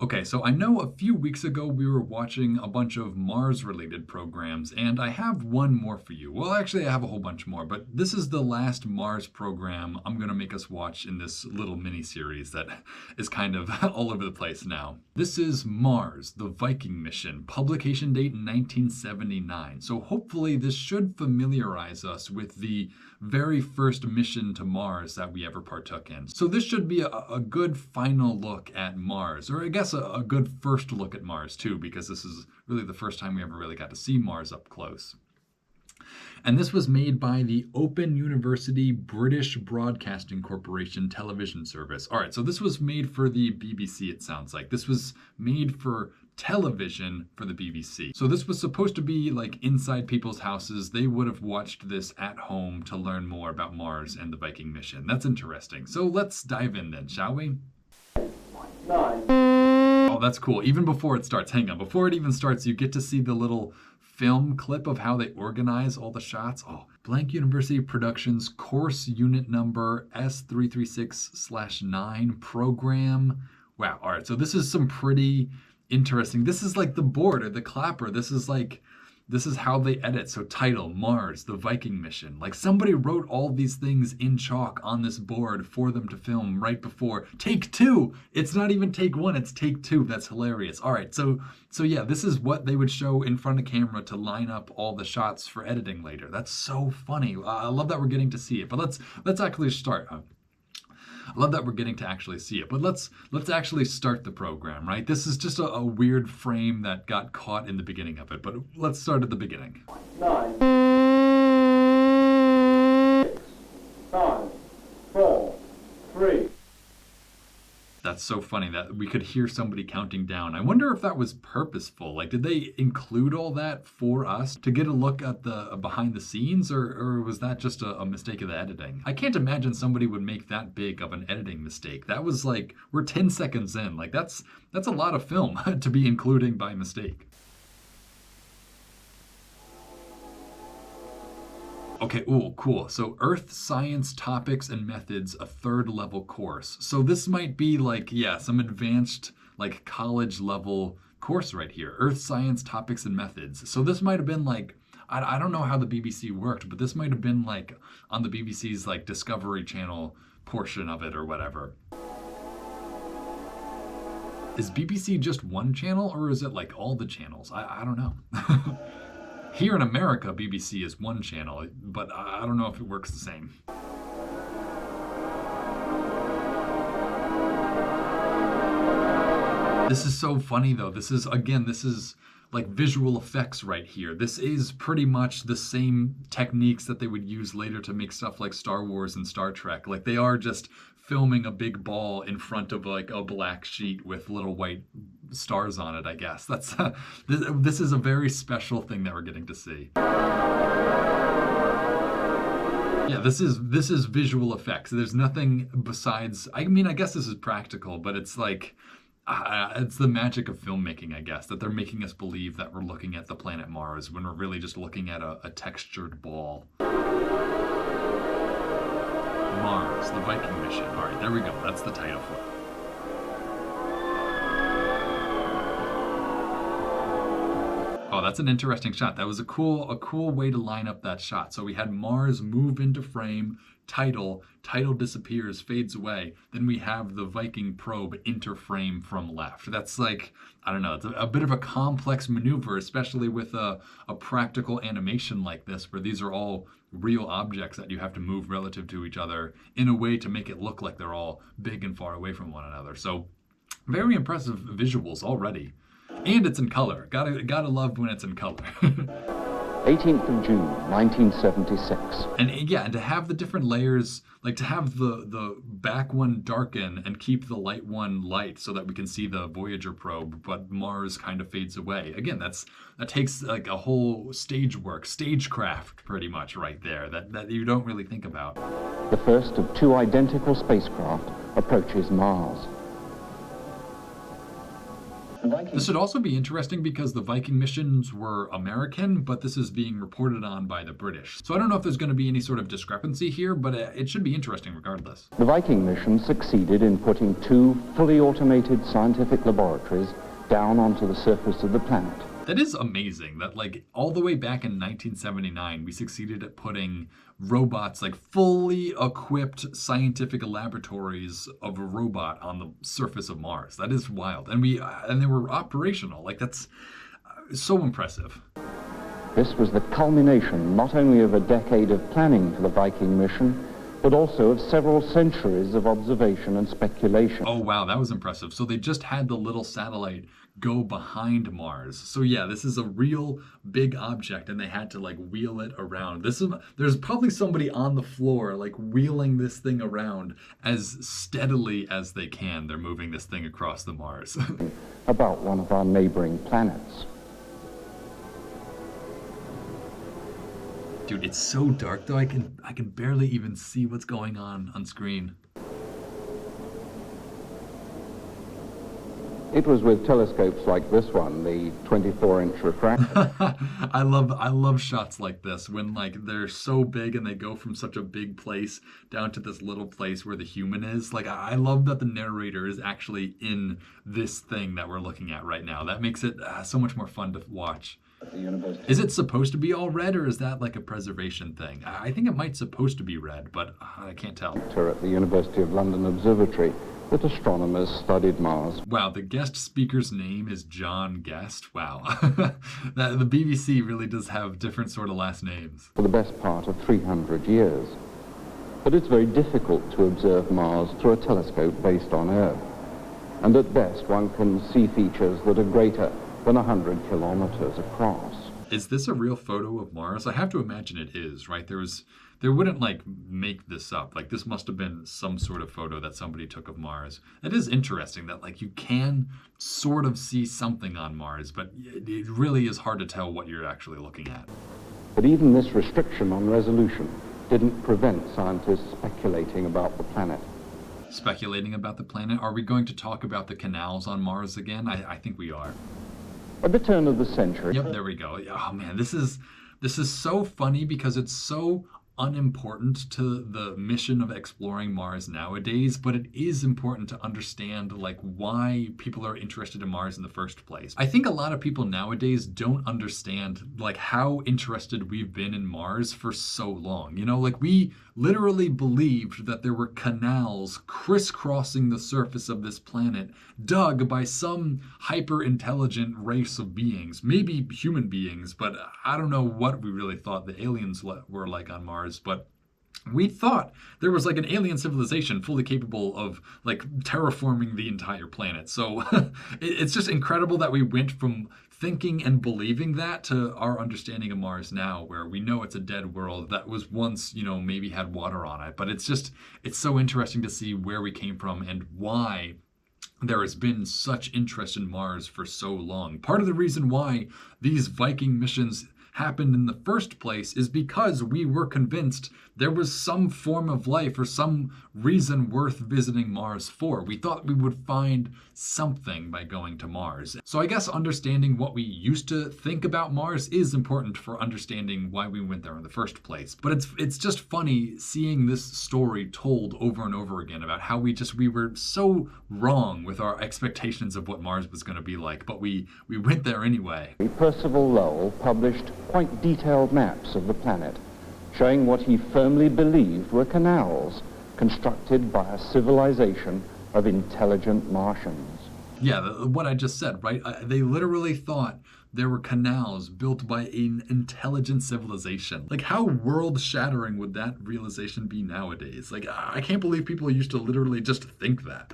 Okay, so I know a few weeks ago we were watching a bunch of Mars-related programs, and I have one more for you. Well, actually, I have a whole bunch more, but this is the last Mars program I'm going to make us watch in this little mini-series that is kind of all over the place now. This is Mars, the Viking mission, publication date 1979. So hopefully this should familiarize us with the very first mission to Mars that we ever partook in. So this should be a good final look at Mars, or I guess a good first look at Mars too, because this is really the first time we ever really got to see Mars up close. And this was made by the Open University British Broadcasting Corporation television service. All right, so this was made for the BBC, it sounds like. This was made for television for the BBC. So this was supposed to be like inside people's houses. They would have watched this at home to learn more about Mars and the Viking mission. That's interesting. So let's dive in then, shall we? 9. Oh, that's cool. Even before it starts, hang on. Before it even starts, you get to see the little film clip of how they organize all the shots. Oh, Blank University Productions, course unit number S336/9 program. Wow. All right. So this is some pretty interesting. This is like the board or the clapper. This is how they edit. So title, Mars, the Viking mission. Like somebody wrote all these things in chalk on this board for them to film right before take 2. It's not even take 1, it's take 2. That's hilarious. All right, so yeah, this is what they would show in front of camera to line up all the shots for editing later. That's so funny. I love that we're getting to see it. But let's actually start. I love that we're getting to actually see it, but let's actually start the program, right? This is just a weird frame that got caught in the beginning of it, but let's start at the beginning. 9, 6, 5, 4, 3. That's so funny that we could hear somebody counting down. I wonder if that was purposeful. Like, did they include all that for us to get a look at the behind the scenes, or was that just a mistake of the editing? I can't imagine somebody would make that big of an editing mistake. That was like, we're 10 seconds in. Like, that's a lot of film to be including by mistake. Okay, ooh, cool. So Earth Science Topics and Methods, a 3rd level course. So this might be like, yeah, some advanced like college level course right here. Earth Science Topics and Methods. So this might have been like, I don't know how the BBC worked, but this might have been like on the BBC's like Discovery Channel portion of it or whatever. Is BBC just one channel or is it like all the channels? I don't know. Here in America, BBC is one channel, but I don't know if it works the same. This is so funny though. This is like visual effects right here. This is pretty much the same techniques that they would use later to make stuff like Star Wars and Star Trek. Like they are just filming a big ball in front of like a black sheet with little white stars on it, I guess. That's this is a very special thing that we're getting to see. Yeah, this is visual effects. There's nothing besides, I mean, I guess this is practical, but it's like it's the magic of filmmaking, I guess, that they're making us believe that we're looking at the planet Mars when we're really just looking at a textured ball. Mars, the Viking mission. All right, there we go. That's the title for it. Oh, that's an interesting shot. That was a cool way to line up that shot. So we had Mars move into frame, title disappears, fades away. Then we have the Viking probe enter frame from left. That's like, I don't know, it's a bit of a complex maneuver, especially with a practical animation like this, where these are all real objects that you have to move relative to each other in a way to make it look like they're all big and far away from one another. So very impressive visuals already. And it's in color. Gotta love when it's in color. 18th of June, 1976. And yeah, and to have the different layers, like to have the back one darken and keep the light one light so that we can see the Voyager probe, but Mars kind of fades away. Again, that takes like a whole stagecraft pretty much right there that you don't really think about. The first of 2 identical spacecraft approaches Mars. This would also be interesting because the Viking missions were American, but this is being reported on by the British. So I don't know if there's going to be any sort of discrepancy here, but it should be interesting regardless. The Viking mission succeeded in putting 2 fully automated scientific laboratories down onto the surface of the planet. That is amazing that, like, all the way back in 1979, we succeeded at putting robots, like fully equipped scientific laboratories of a robot on the surface of Mars. That is wild. And they were operational. Like, that's so impressive. This was the culmination not only of a decade of planning for the Viking mission, but also of several centuries of observation and speculation. Oh, wow, that was impressive. So they just had the little satellite go behind Mars. So yeah, this is a real big object and they had to like wheel it around. There's probably somebody on the floor like wheeling this thing around as steadily as they can. They're moving this thing across the Mars. About one of our neighboring planets. Dude, it's so dark though. I can barely even see what's going on screen. It was with telescopes like this one, the 24-inch refractor. I love shots like this when like they're so big and they go from such a big place down to this little place where the human is. Like I love that the narrator is actually in this thing that we're looking at right now. That makes it so much more fun to watch. Is it supposed to be all red or is that like a preservation thing? I think it might supposed to be red, but I can't tell. At the University of London Observatory that astronomers studied Mars. Wow, the guest speaker's name is John Guest. Wow. The BBC really does have different sort of last names. For the best part of 300 years. But it's very difficult to observe Mars through a telescope based on Earth. And at best, one can see features that are greater than 100 kilometers across. Is this a real photo of Mars? I have to imagine it is, right? They wouldn't like make this up. Like this must have been some sort of photo that somebody took of Mars. It is interesting that like you can sort of see something on Mars, but it really is hard to tell what you're actually looking at. But even this restriction on resolution didn't prevent scientists speculating about the planet. Speculating about the planet? Are we going to talk about the canals on Mars again? I think we are. At the turn of the century. Yep, there we go. Oh man, this is so funny because it's so unimportant to the mission of exploring Mars nowadays, but it is important to understand like why people are interested in Mars in the first place. I think a lot of people nowadays don't understand like how interested we've been in Mars for so long. You know, like we literally believed that there were canals crisscrossing the surface of this planet dug by some hyper-intelligent race of beings, maybe human beings, but I don't know what we really thought the aliens were like on Mars, but we thought there was like an alien civilization fully capable of like terraforming the entire planet. So it's just incredible that we went from thinking and believing that to our understanding of Mars now, where we know it's a dead world that was once, you know, maybe had water on it. But it's so interesting to see where we came from and why there has been such interest in Mars for so long. Part of the reason why these Viking missions happened in the first place is because we were convinced there was some form of life or some reason worth visiting Mars for. We thought we would find something by going to Mars. So I guess understanding what we used to think about Mars is important for understanding why we went there in the first place. But it's just funny seeing this story told over and over again about how we were so wrong with our expectations of what Mars was going to be like, but we went there anyway. Percival Lowell published quite detailed maps of the planet, showing what he firmly believed were canals constructed by a civilization of intelligent Martians. Yeah, what I just said, right? They literally thought there were canals built by an intelligent civilization. Like, how world-shattering would that realization be nowadays? Like, I can't believe people used to literally just think that.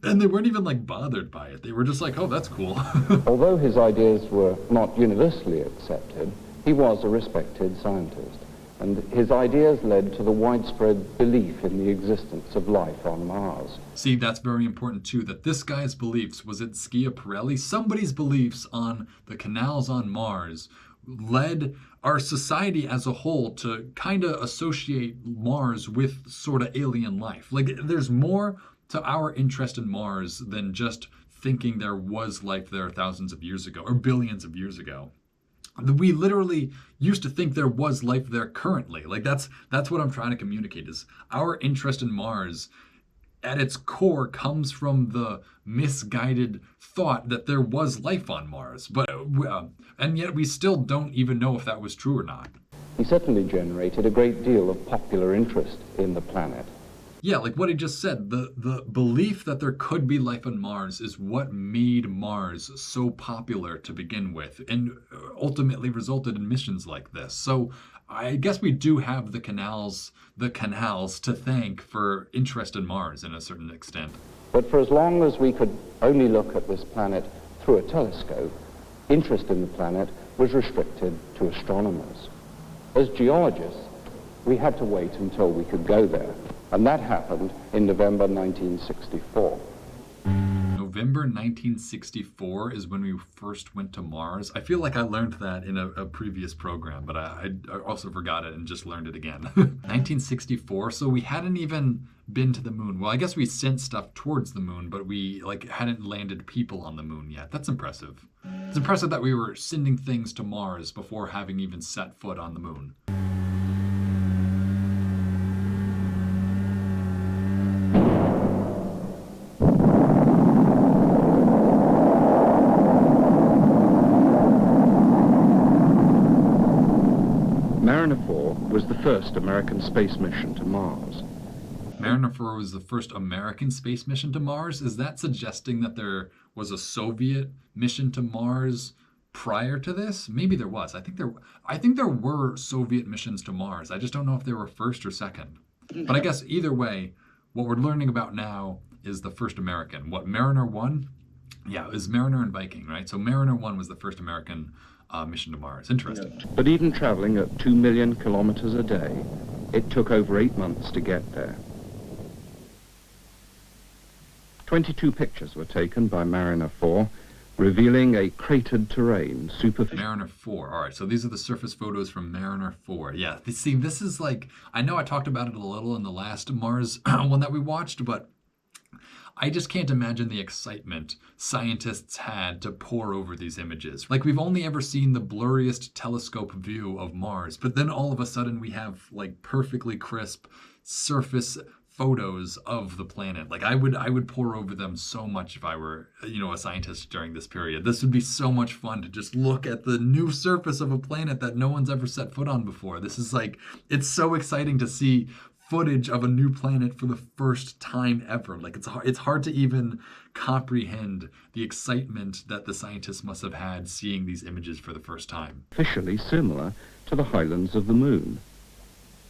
And they weren't even, like, bothered by it. They were just like, oh, that's cool. Although his ideas were not universally accepted, he was a respected scientist. And his ideas led to the widespread belief in the existence of life on Mars. See, that's very important too, that this guy's beliefs, was it Schiaparelli? Somebody's beliefs on the canals on Mars led our society as a whole to kind of associate Mars with sort of alien life. Like, there's more to our interest in Mars than just thinking there was life there thousands of years ago or billions of years ago. We literally used to think there was life there currently. Like that's what I'm trying to communicate is our interest in Mars at its core comes from the misguided thought that there was life on Mars. But and yet we still don't even know if that was true or not. He certainly generated a great deal of popular interest in the planet. Yeah, like what he just said, the belief that there could be life on Mars is what made Mars so popular to begin with and ultimately resulted in missions like this. So I guess we do have the canals to thank for interest in Mars in a certain extent. But for as long as we could only look at this planet through a telescope, interest in the planet was restricted to astronomers. As geologists, we had to wait until we could go there. And that happened in November 1964. November 1964 is when we first went to Mars. I feel like I learned that in a previous program, but I also forgot it and just learned it again. 1964, so we hadn't even been to the moon. Well, I guess we sent stuff towards the moon, but we hadn't landed people on the moon yet. That's impressive. It's impressive that we were sending things to Mars before having even set foot on the moon. Mariner 4 was the first American space mission to Mars. Mariner 4 was the first American space mission to Mars. Is that suggesting that there was a Soviet mission to Mars prior to this? Maybe there was. I think there were Soviet missions to Mars. I just don't know if they were first or second. But I guess either way, what we're learning about now is the first American. What, Mariner 1? Yeah, it was Mariner and Viking, right? So Mariner 1 was the first American mission to Mars. Interesting. But even traveling at 2 million kilometers a day, it took over 8 months to get there. 22 pictures were taken by Mariner 4, revealing a cratered terrain superficial. Mariner 4. All right, so these are the surface photos from Mariner 4. Yeah, see, this is like, I know I talked about it a little in the last Mars one that we watched, but I just can't imagine the excitement scientists had to pore over these images. Like, we've only ever seen the blurriest telescope view of Mars, but then all of a sudden we have like perfectly crisp surface photos of the planet. Like I would pore over them so much if I were, a scientist during this period. This would be so much fun to just look at the new surface of a planet that no one's ever set foot on before. This is like, it's so exciting to see footage of a new planet for the first time ever. Like it's hard to even comprehend the excitement that the scientists must have had seeing these images for the first time. Officially similar to the highlands of the moon.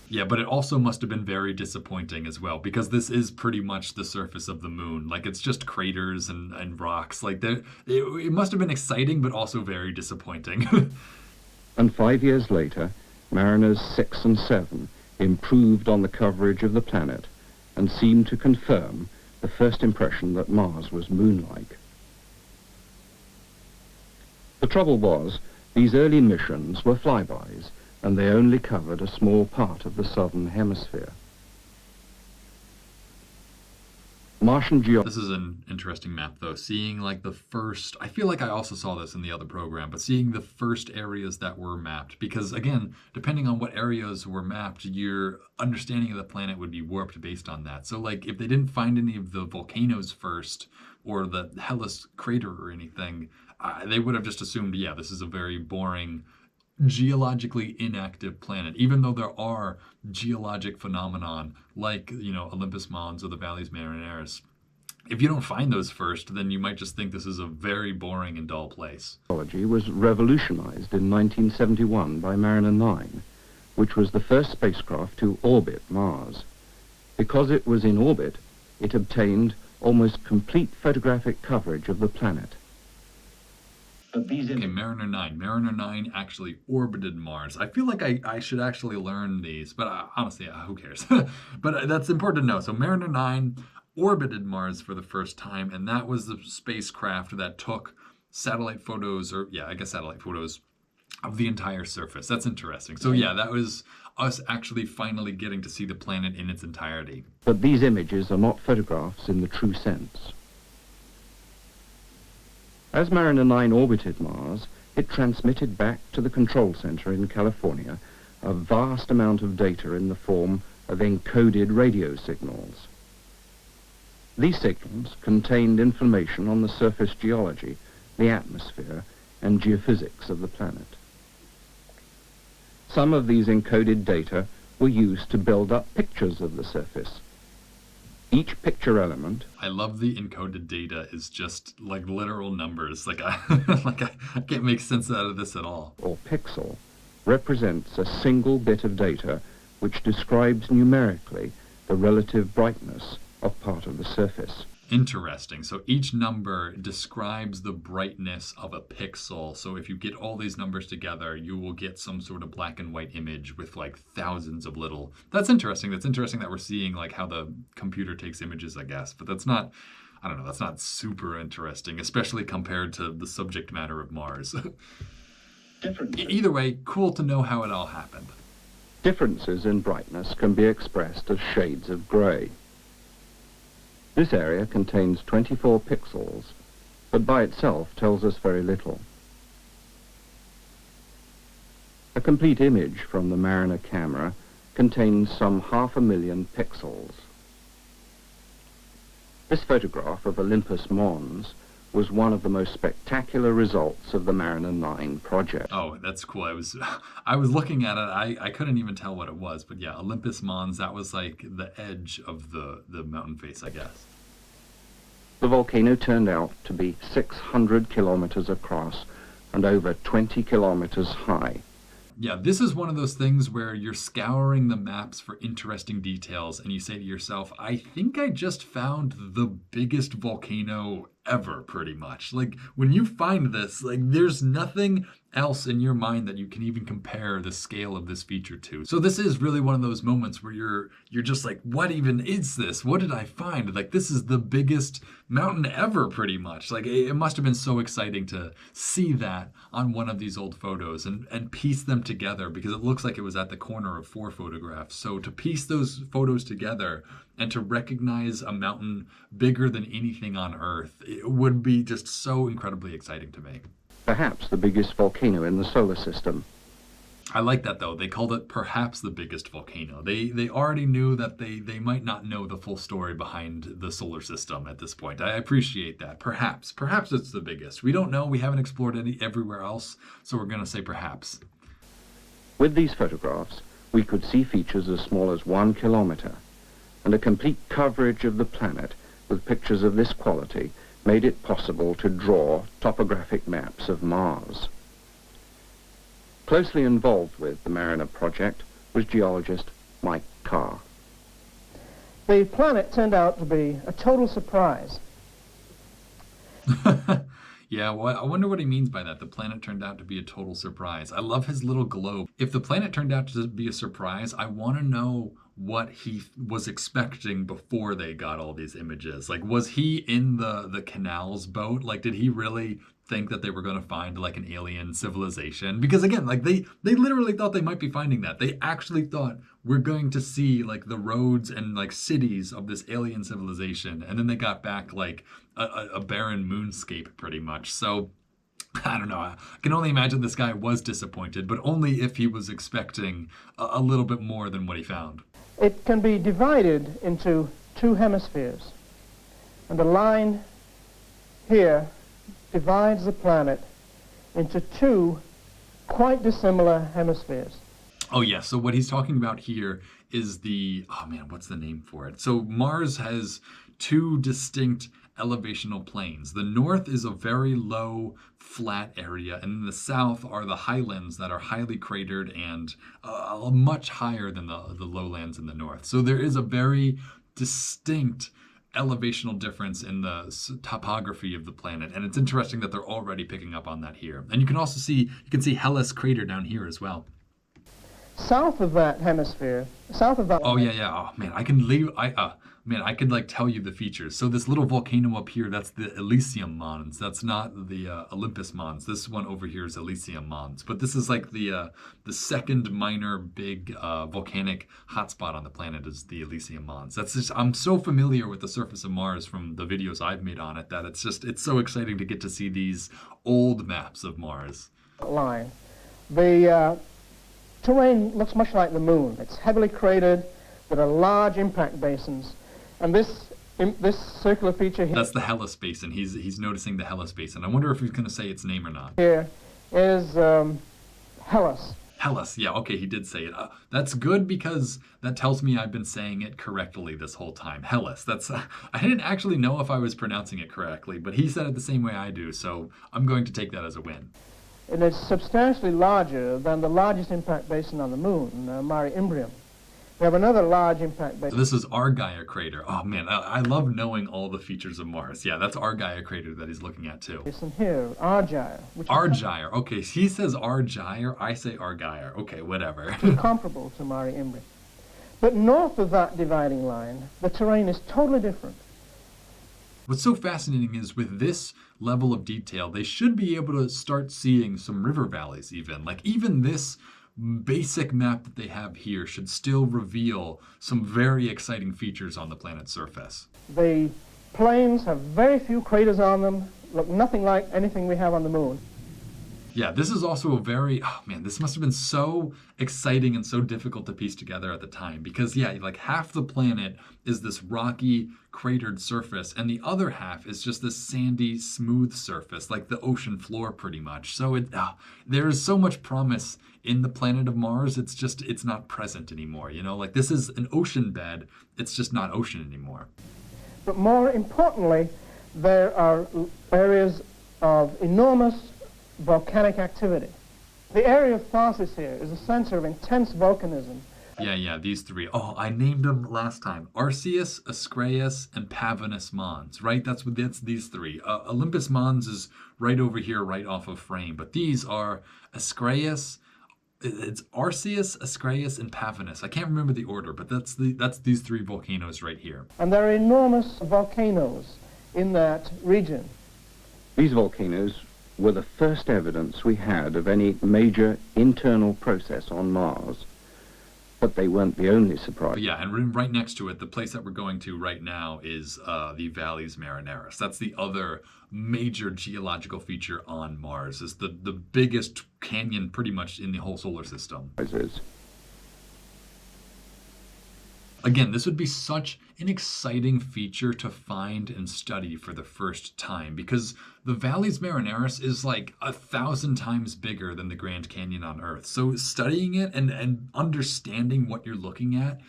Yeah, but it also must have been very disappointing as well, because this is pretty much the surface of the moon. Like, it's just craters and rocks. Like, it must have been exciting, but also very disappointing. And 5 years later, Mariners 6 and 7 improved on the coverage of the planet and seemed to confirm the first impression that Mars was moon-like. The trouble was, these early missions were flybys, and they only covered a small part of the southern hemisphere. Martian This is an interesting map, though. Seeing like the first, I feel like I also saw this in the other program, but seeing the first areas that were mapped, because again, depending on what areas were mapped, your understanding of the planet would be warped based on that. So like if they didn't find any of the volcanoes first, or the Hellas crater or anything, they would have just assumed, yeah, this is a very boring, geologically inactive planet, even though there are geologic phenomenon like, Olympus Mons or the Valles Marineris. If you don't find those first, then you might just think this is a very boring and dull place. Technology was revolutionized in 1971 by Mariner 9, which was the first spacecraft to orbit Mars. Because it was in orbit, it obtained almost complete photographic coverage of the planet. Okay, Mariner 9. Mariner 9 actually orbited Mars. I feel like I should actually learn these, but honestly, who cares? But that's important to know. So Mariner 9 orbited Mars for the first time, and that was the spacecraft that took satellite photos, satellite photos of the entire surface. That's interesting. So yeah, that was us actually finally getting to see the planet in its entirety. But these images are not photographs in the true sense. As Mariner 9 orbited Mars, it transmitted back to the control center in California a vast amount of data in the form of encoded radio signals. These signals contained information on the surface geology, the atmosphere, and geophysics of the planet. Some of these encoded data were used to build up pictures of the surface. Each picture element... I love the encoded data is just like literal numbers. Like I can't make sense out of this at all. ...or pixel represents a single bit of data which describes numerically the relative brightness of part of the surface. Interesting. So each number describes the brightness of a pixel. So if you get all these numbers together, you will get some sort of black and white image with like thousands of little. That's interesting. That's interesting that we're seeing like how the computer takes images, I guess. But that's not, I don't know, that's not super interesting, especially compared to the subject matter of Mars. Either way, cool to know how it all happened. Differences in brightness can be expressed as shades of gray. This area contains 24 pixels, but by itself tells us very little. A complete image from the Mariner camera contains some 500,000 pixels. This photograph of Olympus Mons was one of the most spectacular results of the Mariner 9 project. Oh, that's cool. I was looking at it. I couldn't even tell what it was, but yeah, Olympus Mons, that was like the edge of the mountain face, I guess. The volcano turned out to be 600 kilometers across and over 20 kilometers high. Yeah, this is one of those things where you're scouring the maps for interesting details and you say to yourself, I think I just found the biggest volcano ever, pretty much. Like, when you find this, like, there's nothing else in your mind that you can even compare the scale of this feature to. So this is really one of those moments where you're just like, what even is this? What did I find? Like, this is the biggest mountain ever, pretty much. Like, it must have been so exciting to see that on one of these old photos and piece them together, because it looks like it was at the corner of 4 photographs. So to piece those photos together and to recognize a mountain bigger than anything on Earth, it would be just so incredibly exciting to me. Perhaps the biggest volcano in the solar system. I like that, though. They called it perhaps the biggest volcano. They already knew that they might not know the full story behind the solar system at this point. I appreciate that. Perhaps it's the biggest. We don't know. We haven't explored everywhere else, so we're going to say perhaps. With these photographs, we could see features as small as 1 kilometer, and a complete coverage of the planet with pictures of this quality made it possible to draw topographic maps of Mars. Closely involved with the Mariner project was geologist Mike Carr. The planet turned out to be a total surprise. Yeah, well, I wonder what he means by that. The planet turned out to be a total surprise. I love his little globe. If the planet turned out to be a surprise, I want to know what he was expecting before they got all these images. Like, was he in the canals boat? Like, did he really think that they were going to find like an alien civilization? Because again, like they literally thought they might be finding that. They actually thought we're going to see like the roads and like cities of this alien civilization. And then they got back like a barren moonscape pretty much. So I don't know. I can only imagine this guy was disappointed, but only if he was expecting a little bit more than what he found. It can be divided into 2 hemispheres. And the line here divides the planet into 2 quite dissimilar hemispheres. Oh yeah, so what he's talking about here is what's the name for it? So Mars has 2 distinct elevational planes. The north is a very low, flat area, and in the south are the highlands that are highly cratered and much higher than the lowlands in the north. So there is a very distinct elevational difference in the topography of the planet, and it's interesting that they're already picking up on that here. And you can see Hellas crater down here as well. South of that hemisphere, south of that... Oh yeah, yeah. Oh man, I can leave. Man, I could like tell you the features. So this little volcano up here, that's the Elysium Mons. That's not the Olympus Mons. This one over here is Elysium Mons. But this is like the second minor big volcanic hotspot on the planet is the Elysium Mons. That's just I'm so familiar with the surface of Mars from the videos I've made on it that it's so exciting to get to see these old maps of Mars. Line. The terrain looks much like the moon. It's heavily cratered. There are large impact basins. And this circular feature here... That's the Hellas Basin. He's noticing the Hellas Basin. I wonder if he's going to say its name or not. Here is Hellas. Hellas, yeah, okay, he did say it. That's good because that tells me I've been saying it correctly this whole time. Hellas, that's... I didn't actually know if I was pronouncing it correctly, but he said it the same way I do, so I'm going to take that as a win. And it's substantially larger than the largest impact basin on the moon, Mare Imbrium. We have another large impact basin. So this is Argyre crater. Oh man, I love knowing all the features of Mars. Yeah, that's Argyre crater that he's looking at too. Basin here, Argyre. Argyre. Okay, he says Argyre. I say Argyre. Okay, whatever. Comparable to Mare Imbrium. But north of that dividing line, the terrain is totally different. What's so fascinating is with this level of detail, they should be able to start seeing some river valleys even. Like even this basic map that they have here should still reveal some very exciting features on the planet's surface. The plains have very few craters on them, look nothing like anything we have on the moon. Yeah, this is also a very, oh man, this must have been so exciting and so difficult to piece together at the time because, yeah, like half the planet is this rocky, cratered surface, and the other half is just this sandy, smooth surface, like the ocean floor pretty much. So there's so much promise in the planet of Mars, it's not present anymore, you know? Like this is an ocean bed, it's just not ocean anymore. But more importantly, there are areas of enormous volcanic activity. The area of Tharsis here is a center of intense volcanism. Yeah, these three. Oh, I named them last time. Arceus, Ascraeus, and Pavonus Mons, right? That's these three. Olympus Mons is right over here, right off of frame. But these are Ascraeus, it's Arceus, Ascraeus, and Pavonus. I can't remember the order, but that's these three volcanoes right here. And there are enormous volcanoes in that region. These volcanoes were the first evidence we had of any major internal process on Mars. But they weren't the only surprise. Yeah, and right next to it, the place that we're going to right now is the Valles Marineris. That's the other major geological feature on Mars. It's the biggest canyon pretty much in the whole solar system. Again, this would be such an exciting feature to find and study for the first time because the Valles Marineris is like 1,000 times bigger than the Grand Canyon on Earth. So studying it and understanding what you're looking at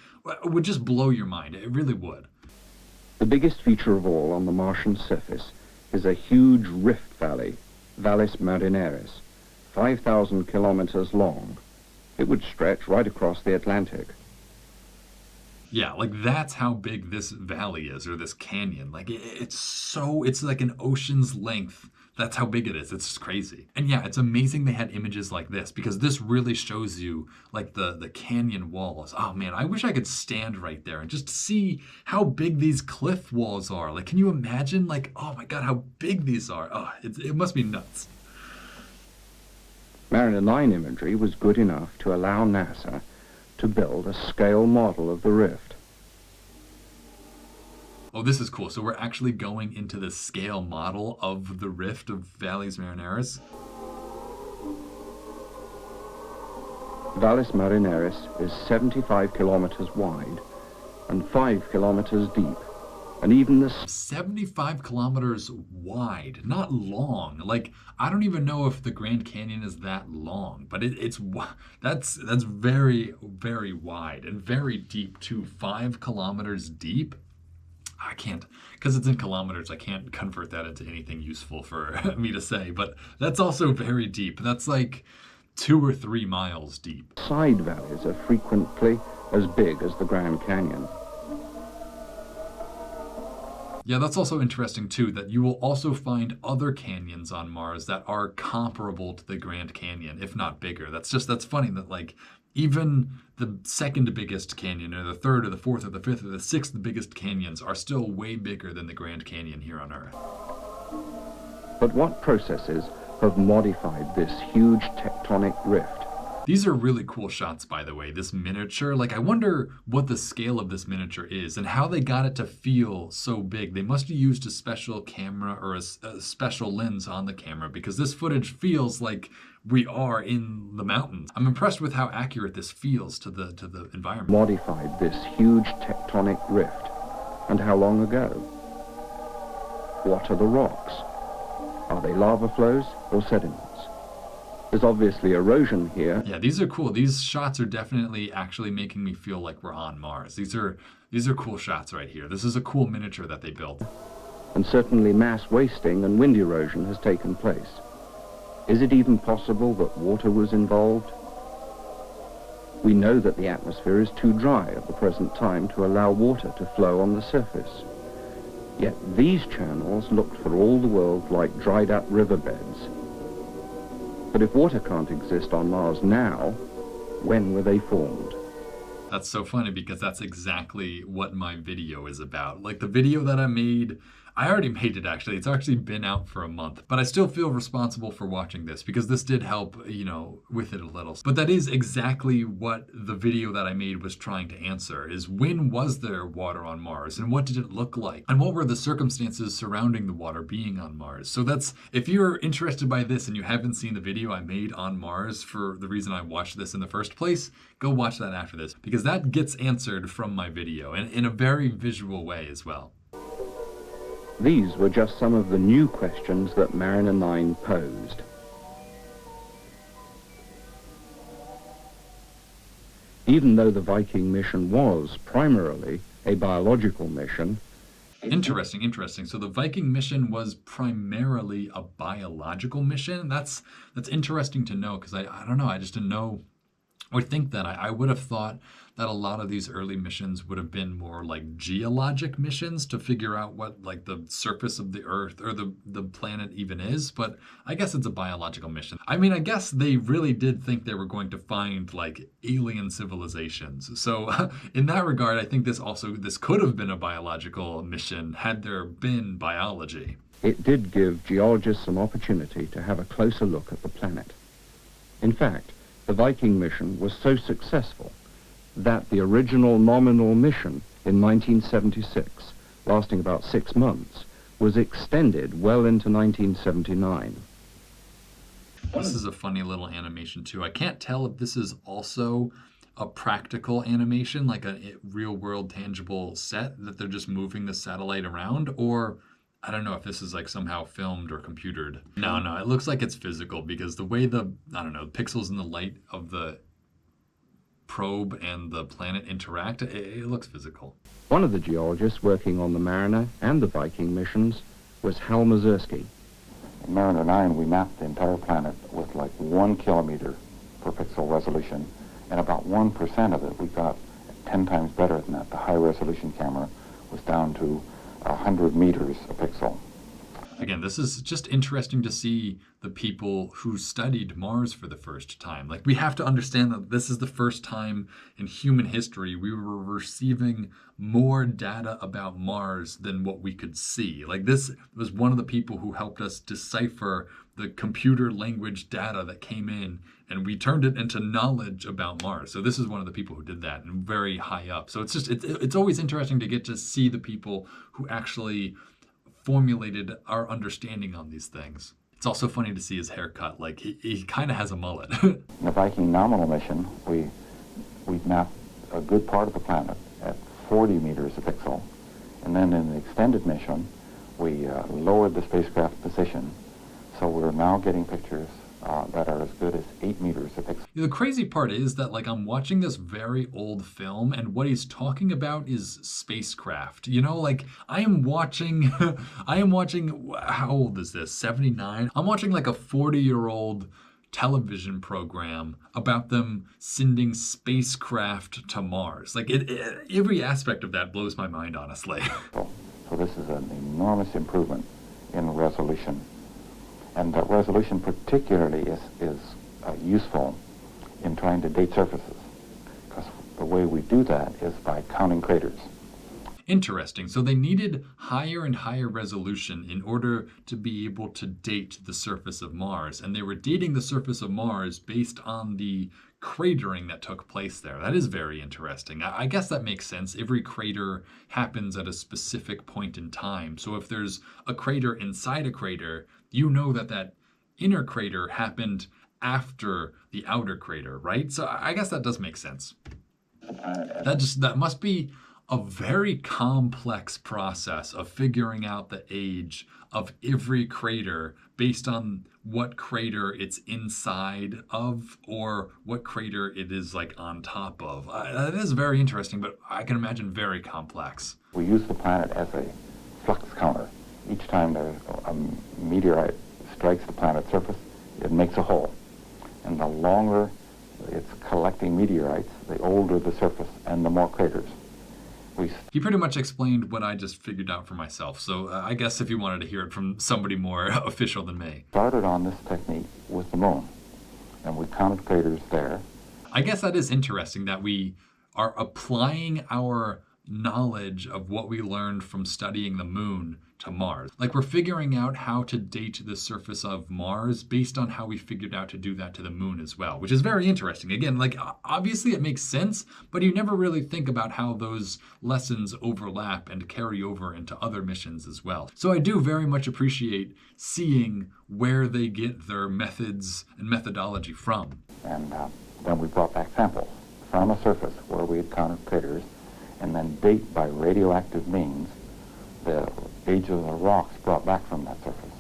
would just blow your mind. It really would. The biggest feature of all on the Martian surface is a huge rift valley, Valles Marineris, 5,000 kilometers long. It would stretch right across the Atlantic. Yeah, like that's how big this valley is, or this canyon. Like it's like an ocean's length. That's how big it is. It's just crazy. And yeah, it's amazing they had images like this because this really shows you like the canyon walls. Oh man, I wish I could stand right there and just see how big these cliff walls are. Like, can you imagine? Like, oh my God, how big these are. Oh, it must be nuts. Mariner 9 imagery was good enough to allow NASA to build a scale model of the rift. Oh, this is cool. So we're actually going into the scale model of the rift of Valles Marineris. Valles Marineris is 75 kilometers wide and 5 kilometers deep. And even the 75 kilometers wide, not long. Like, I don't even know if the Grand Canyon is that long, but that's very, very wide and very deep too. 5 kilometers deep. I can't, because it's in kilometers, I can't convert that into anything useful for me to say, but that's also very deep. That's like 2 or 3 miles deep. Side valleys are frequently as big as the Grand Canyon. Yeah, that's also interesting too, that you will also find other canyons on Mars that are comparable to the Grand Canyon, if not bigger. That's funny that like Even the second biggest canyon, or the third, or the fourth, or the fifth, or the sixth biggest canyons are still way bigger than the Grand Canyon here on Earth. But what processes have modified this huge tectonic rift? These are really cool shots, by the way, this miniature. Like, I wonder what the scale of this miniature is and how they got it to feel so big. They must have used a special camera or a special lens on the camera, because this footage feels like we are in the mountains. I'm impressed with how accurate this feels to the environment. Modified this huge tectonic rift, and how long ago? What are the rocks? Are they lava flows or sediments? There's obviously erosion here. Yeah, these are cool. These shots are definitely actually making me feel like we're on Mars. These are cool shots right here. This is a cool miniature that they built. And certainly mass wasting and wind erosion has taken place. Is it even possible that water was involved? We know that the atmosphere is too dry at the present time to allow water to flow on the surface. Yet these channels looked for all the world like dried up riverbeds. But if water can't exist on Mars now, when were they formed? That's so funny, because that's exactly what my video is about. Like, the video that I made, I already made it actually. It's actually been out for a month, but I still feel responsible for watching this because this did help, with it a little. But that is exactly what the video that I made was trying to answer, is when was there water on Mars and what did it look like? And what were the circumstances surrounding the water being on Mars? So that's, if you're interested by this and you haven't seen the video I made on Mars for the reason I watched this in the first place, go watch that after this, because that gets answered from my video and in a very visual way as well. These were just some of the new questions that Mariner 9 posed. Even though the Viking mission was primarily a biological mission. Interesting. So the Viking mission was primarily a biological mission. That's interesting to know, because I don't know, I just didn't know or think that. I would have thought that a lot of these early missions would have been more like geologic missions to figure out what like the surface of the Earth or the planet even is, but I guess it's a biological mission. I mean, I guess they really did think they were going to find like alien civilizations. So in that regard, I think this could have been a biological mission had there been biology. It did give geologists some opportunity to have a closer look at the planet. In fact, the Viking mission was so successful that the original nominal mission in 1976, lasting about 6 months, was extended well into 1979. This is a funny little animation too. I can't tell if this is also a practical animation, like a real world tangible set that they're just moving the satellite around, or I don't know if this is like somehow filmed or computered. No, it looks like it's physical, because the way the pixels in the light of the probe and the planet interact, it looks physical. One of the geologists working on the Mariner and the Viking missions was Hal Mazursky. In Mariner 9, we mapped the entire planet with like 1 kilometer per pixel resolution, and about 1% of it we got 10 times better than that. The high-resolution camera was down to 100 meters a pixel. Again, this is just interesting to see the people who studied Mars for the first time. Like, we have to understand that this is the first time in human history we were receiving more data about Mars than what we could see. Like, this was one of the people who helped us decipher the computer language data that came in, and we turned it into knowledge about Mars. So this is one of the people who did that, and very high up. So it's always interesting to get to see the people who actually formulated our understanding on these things. It's also funny to see his haircut. Like, he kind of has a mullet. In the Viking nominal mission, we mapped a good part of the planet at 40 meters a pixel. And then in the extended mission, we lowered the spacecraft position. So we're now getting pictures that are as good as 8 meters a pixel. The crazy part is that, like, I'm watching this very old film, and what he's talking about is spacecraft. Like, I am watching, how old is this, 79? I'm watching like a 40-year-old television program about them sending spacecraft to Mars. Like, every aspect of that blows my mind, honestly. So this is an enormous improvement in resolution. And that resolution particularly is useful in trying to date surfaces. The way we do that is by counting craters. Interesting. So they needed higher and higher resolution in order to be able to date the surface of Mars. And they were dating the surface of Mars based on the cratering that took place there. That is very interesting. I guess that makes sense. Every crater happens at a specific point in time. So if there's a crater inside a crater, you know that that inner crater happened after the outer crater, right? So I guess that does make sense. That must be a very complex process of figuring out the age of every crater based on what crater it's inside of or what crater it is like on top of. That is very interesting, but I can imagine very complex. We use the planet as a flux counter. Each time a meteorite strikes the planet's surface, it makes a hole. And the longer it's collecting meteorites, the older the surface and the more craters. He pretty much explained what I just figured out for myself, so I guess if you wanted to hear it from somebody more official than me. Started on this technique with the moon, and we counted craters there. I guess that is interesting that we are applying our knowledge of what we learned from studying the moon to Mars. Like we're figuring out how to date the surface of Mars based on how we figured out to do that to the moon as well, which is very interesting. Again, like obviously it makes sense, but you never really think about how those lessons overlap and carry over into other missions as well. So I do very much appreciate seeing where they get their methods and methodology from. And then we brought back samples from a surface where we had counted craters and then date by radioactive means the age of the rocks brought back from that surface.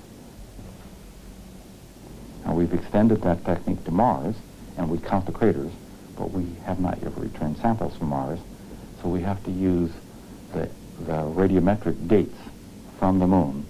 Now we've extended that technique to Mars, and we count the craters, but we have not yet returned samples from Mars, so we have to use the radiometric dates from the moon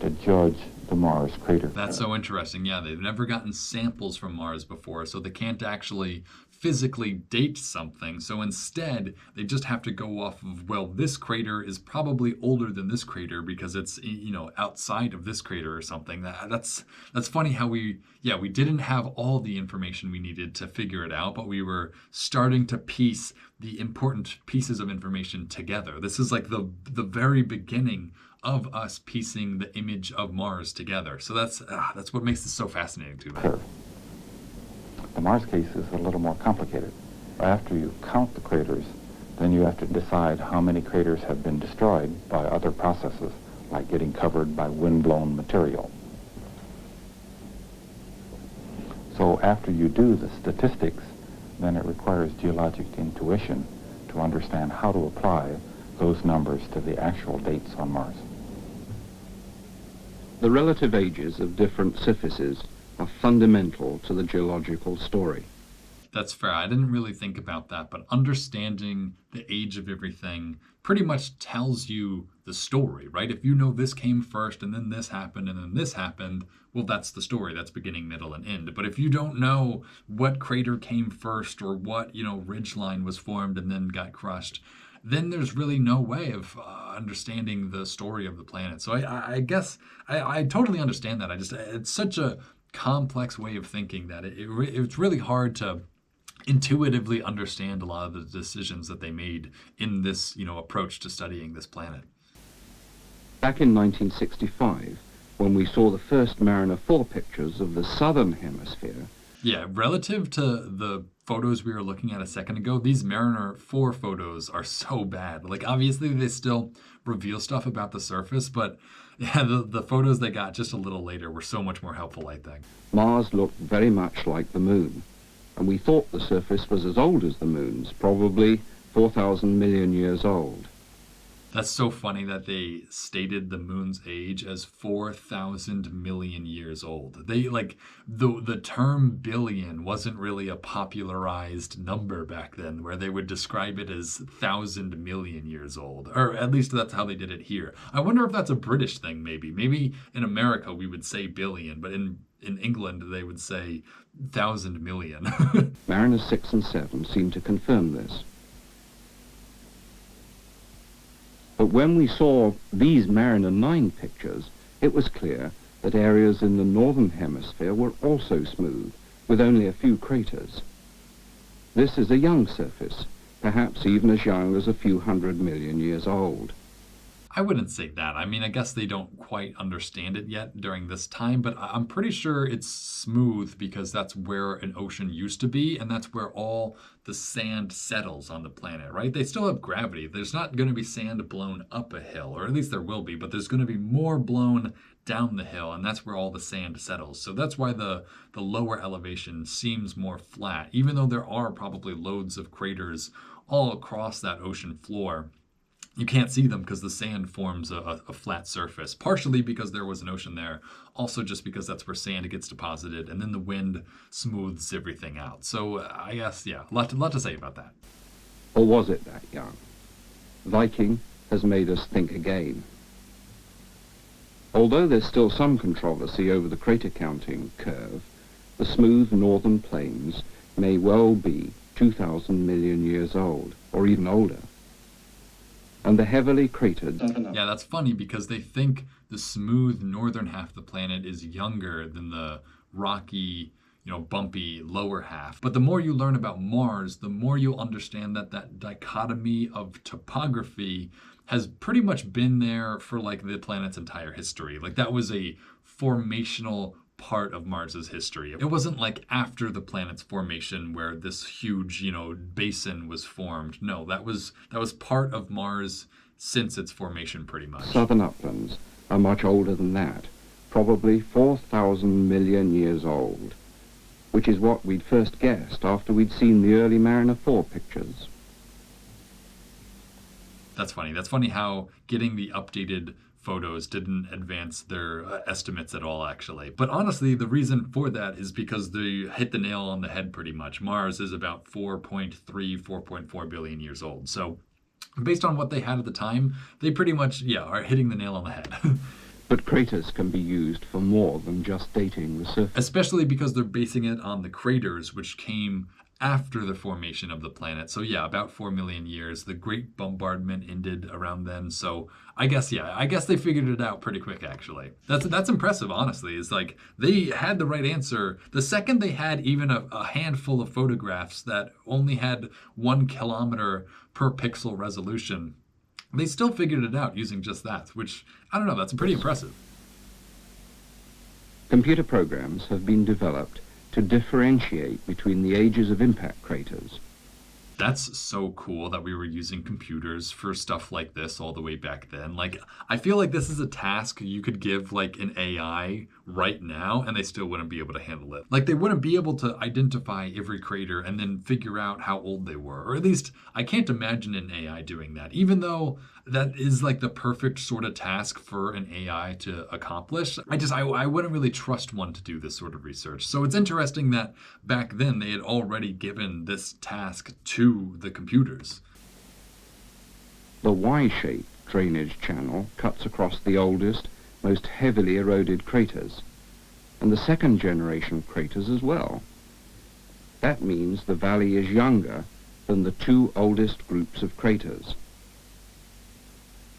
to judge the Mars crater. That's so interesting. Yeah, they've never gotten samples from Mars before, so they can't actually physically date something. So instead, they just have to go off of, well, this crater is probably older than this crater because it's, you know, outside of this crater or something. That's funny how we didn't have all the information we needed to figure it out, but we were starting to piece the important pieces of information together. This is like the very beginning of us piecing the image of Mars together. So that's what makes this so fascinating to me. Sure. The Mars case is a little more complicated. After you count the craters, then you have to decide how many craters have been destroyed by other processes, like getting covered by wind-blown material. So after you do the statistics, then it requires geologic intuition to understand how to apply those numbers to the actual dates on Mars. The relative ages of different surfaces are fundamental to the geological story. That's fair. I didn't really think about that, but understanding the age of everything pretty much tells you the story, right? If you know this came first and then this happened and then this happened, well, that's the story. That's beginning, middle, and end. But if you don't know what crater came first or what, ridgeline was formed and then got crushed, then there's really no way of understanding the story of the planet. So I guess I totally understand that. It's such a complex way of thinking that it's really hard to intuitively understand a lot of the decisions that they made in this, approach to studying this planet. Back in 1965, when we saw the first Mariner 4 pictures of the southern hemisphere. Yeah, relative to the photos we were looking at a second ago, these Mariner 4 photos are so bad. Like, obviously, they still reveal stuff about the surface, but yeah, the photos they got just a little later were so much more helpful, I think. Mars looked very much like the moon, and we thought the surface was as old as the moon's, probably 4,000 million years old. That's so funny that they stated the moon's age as 4,000 million years old. They the term billion wasn't really a popularized number back then, where they would describe it as 1,000 million years old, or at least that's how they did it here. I wonder if that's a British thing. Maybe in America we would say billion, but in England they would say 1,000 million. Mariner 6 and 7 seem to confirm this. But when we saw these Mariner 9 pictures, it was clear that areas in the northern hemisphere were also smooth, with only a few craters. This is a young surface, perhaps even as young as a few 100 million years old. I wouldn't say that. I mean, I guess they don't quite understand it yet during this time, but I'm pretty sure it's smooth because that's where an ocean used to be, and that's where all the sand settles on the planet, right? They still have gravity. There's not going to be sand blown up a hill, or at least there will be, but there's going to be more blown down the hill, and that's where all the sand settles. So that's why the lower elevation seems more flat, even though there are probably loads of craters all across that ocean floor. You can't see them because the sand forms a flat surface, partially because there was an ocean there, also just because that's where sand gets deposited, and then the wind smooths everything out. So I guess, yeah, a lot to say about that. Or was it that young? Viking has made us think again. Although there's still some controversy over the crater counting curve, the smooth northern plains may well be 2,000 million years old, or even older. And the heavily cratered... Yeah, that's funny because they think the smooth northern half of the planet is younger than the rocky, bumpy lower half. But the more you learn about Mars, the more you'll understand that that dichotomy of topography has pretty much been there for like the planet's entire history. Like that was a formational part of Mars's history. It wasn't like after the planet's formation where this huge, basin was formed. No, that was part of Mars since its formation pretty much. Southern uplands are much older than that, probably 4,000 million years old, which is what we'd first guessed after we'd seen the early Mariner 4 pictures. That's funny. That's funny how getting the updated photos didn't advance their estimates at all, actually. But honestly, the reason for that is because they hit the nail on the head pretty much. Mars is about 4.4 billion years old. So based on what they had at the time, they pretty much, are hitting the nail on the head. But craters can be used for more than just dating the surface. Especially because they're basing it on the craters, which came after the formation of the planet. So about 4 million years. The Great Bombardment ended around then. So I guess they figured it out pretty quick, actually. That's impressive, honestly. It's like they had the right answer. The second they had even a handful of photographs that only had 1 kilometer per pixel resolution, they still figured it out using just that, which, I don't know, that's pretty impressive. Computer programs have been developed to differentiate between the ages of impact craters. That's so cool that we were using computers for stuff like this all the way back then. Like, I feel like this is a task you could give like an AI right now and they still wouldn't be able to handle it. Like, they wouldn't be able to identify every crater and then figure out how old they were. Or at least I can't imagine an AI doing that, even though that is like the perfect sort of task for an AI to accomplish. I wouldn't really trust one to do this sort of research. So it's interesting that back then they had already given this task to the computers. The Y-shaped drainage channel cuts across the oldest, most heavily eroded craters, and the second generation craters as well. That means the valley is younger than the 2 oldest groups of craters.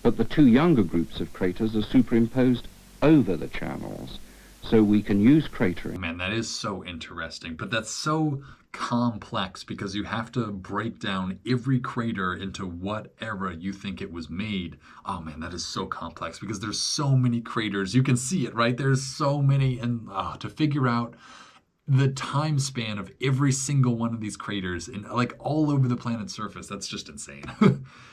But the 2 younger groups of craters are superimposed over the channels, so we can use cratering. Man, that is so interesting, but that's so complex because you have to break down every crater into what era you think it was made. Oh man, that is so complex because there's so many craters. You can see it, right? There's so many, and to figure out the time span of every single one of these craters in like all over the planet's surface, that's just insane.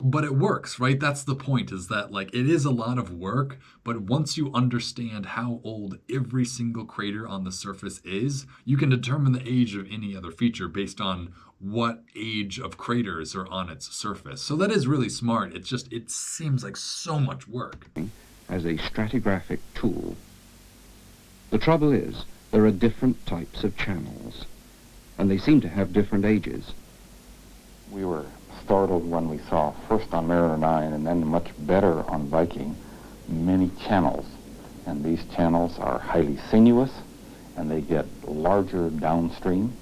But it works, right? That's the point, is that like it is a lot of work, but once you understand how old every single crater on the surface is, you can determine the age of any other feature based on what age of craters are on its surface. So that is really smart. It seems like so much work. As a stratigraphic tool. The trouble is, there are different types of channels, and they seem to have different ages. We were startled when we saw, first on Mariner 9 and then much better on Viking, many channels. And these channels are highly sinuous, and they get larger downstream,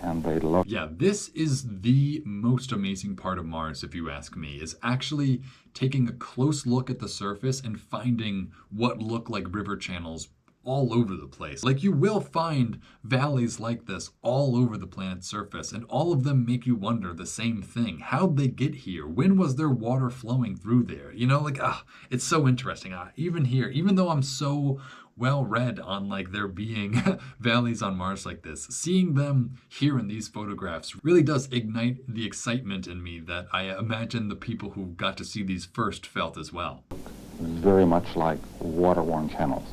and they look... Yeah, this is the most amazing part of Mars, if you ask me, is actually taking a close look at the surface and finding what look like river channels all over the place. Like, you will find valleys like this all over the planet's surface, and all of them make you wonder the same thing. How'd they get here? When was there water flowing through there? You know, like, it's so interesting. Even here, even though I'm so well read on like there being valleys on Mars like this, seeing them here in these photographs really does ignite the excitement in me that I imagine the people who got to see these first felt as well. Very much like water-worn channels.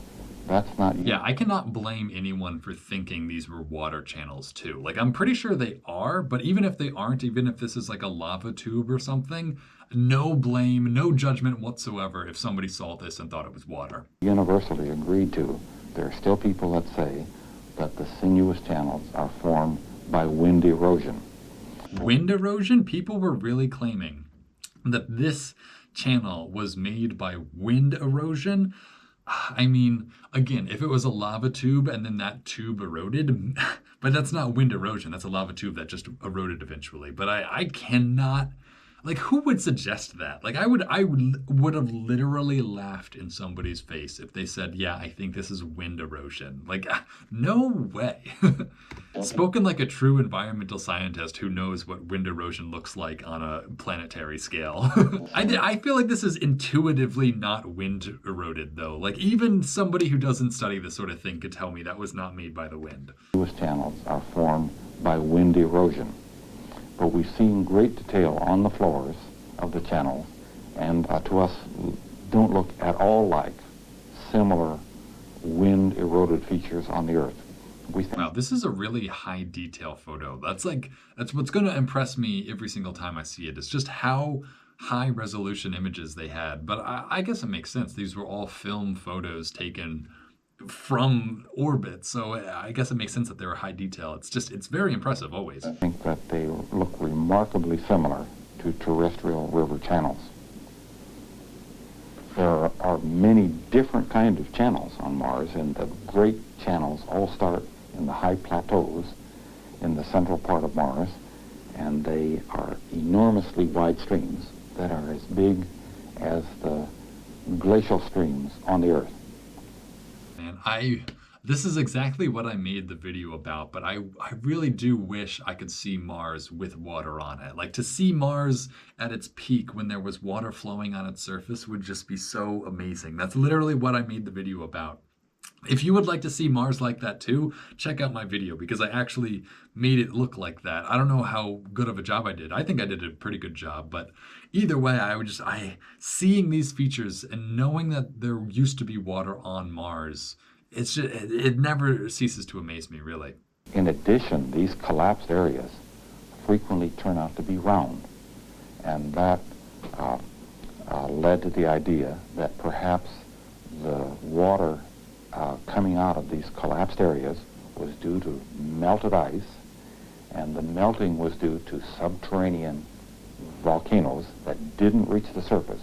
That's not... Yeah, I cannot blame anyone for thinking these were water channels too. Like, I'm pretty sure they are, but even if they aren't, even if this is like a lava tube or something, no blame, no judgment whatsoever if somebody saw this and thought it was water. Universally agreed to. There are still people that say that the sinuous channels are formed by wind erosion. Wind erosion? People were really claiming that this channel was made by wind erosion. I mean, again, if it was a lava tube and then that tube eroded, but that's not wind erosion, that's a lava tube that just eroded eventually. But I cannot, like, who would suggest that? Like, I would have literally laughed in somebody's face if they said, yeah, I think this is wind erosion. Like, no way. Spoken like a true environmental scientist who knows what wind erosion looks like on a planetary scale. I feel like this is intuitively not wind eroded, though. Like, even somebody who doesn't study this sort of thing could tell me that was not made by the wind. Sinuous channels are formed by wind erosion. But we've seen great detail on the floors of the channels, and to us don't look at all like similar wind-eroded features on the Earth. Wow, this is a really high detail photo. That's what's going to impress me every single time I see it. It's just how high resolution images they had. But I guess it makes sense. These were all film photos taken from orbit, so I guess it makes sense that they were high detail. It's very impressive always. I think that they look remarkably similar to terrestrial river channels. There are many different kinds of channels on Mars, and the great channels all start in the high plateaus in the central part of Mars, and they are enormously wide streams that are as big as the glacial streams on the Earth. Man, this is exactly what I made the video about, but I really do wish I could see Mars with water on it. Like, to see Mars at its peak when there was water flowing on its surface would just be so amazing. That's literally what I made the video about. If you would like to see Mars like that too, check out my video because I actually made it look like that. I don't know how good of a job I did. I think I did a pretty good job, but either way, seeing these features and knowing that there used to be water on Mars, it never ceases to amaze me, really. In addition, these collapsed areas frequently turn out to be round, and that led to the idea that perhaps the water coming out of these collapsed areas was due to melted ice, and the melting was due to subterranean volcanoes that didn't reach the surface.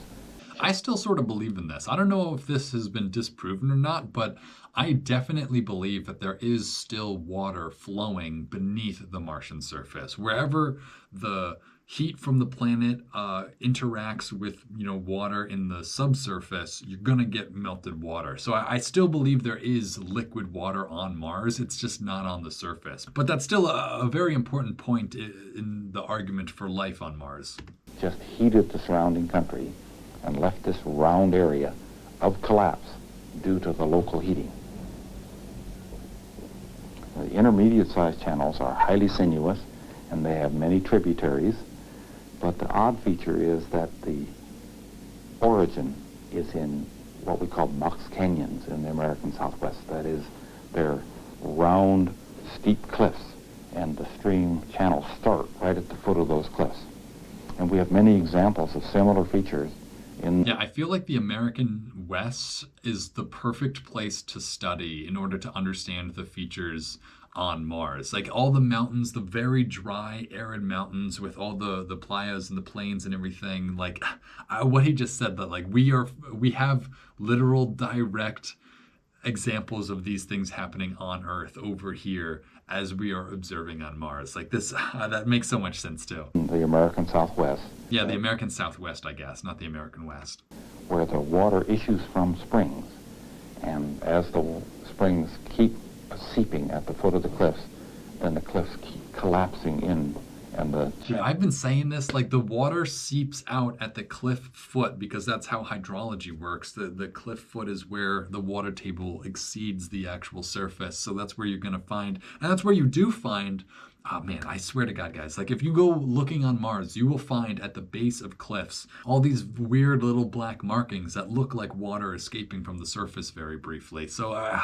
I still sort of believe in this. I don't know if this has been disproven or not, but I definitely believe that there is still water flowing beneath the Martian surface. Wherever the heat from the planet interacts with, water in the subsurface, you're gonna get melted water. So I still believe there is liquid water on Mars. It's just not on the surface. But that's still a very important point in the argument for life on Mars. Just heated the surrounding country and left this round area of collapse due to the local heating. The intermediate-sized channels are highly sinuous, and they have many tributaries, but the odd feature is that the origin is in what we call box canyons in the American Southwest. That is, they're round, steep cliffs, and the stream channels start right at the foot of those cliffs. And we have many examples of similar features. Yeah, I feel like the American West is the perfect place to study in order to understand the features on Mars. Like, all the mountains, the very dry, arid mountains with all the playas and the plains and everything. Like, what he just said, that like we have literal direct examples of these things happening on Earth over here as we are observing on Mars. Like, this, that makes so much sense too. The American Southwest. Yeah, the American Southwest, I guess, not the American West. Where the water issues from springs, and as the springs keep seeping at the foot of the cliffs, then the cliffs keep collapsing in, and the Yeah, I've been saying this, like the water seeps out at the cliff foot because that's how hydrology works. The cliff foot is where the water table exceeds the actual surface. So that's where you're going to find, and that's where you do find, oh man, I swear to God, guys, like if you go looking on Mars, you will find at the base of cliffs all these weird little black markings that look like water escaping from the surface very briefly. So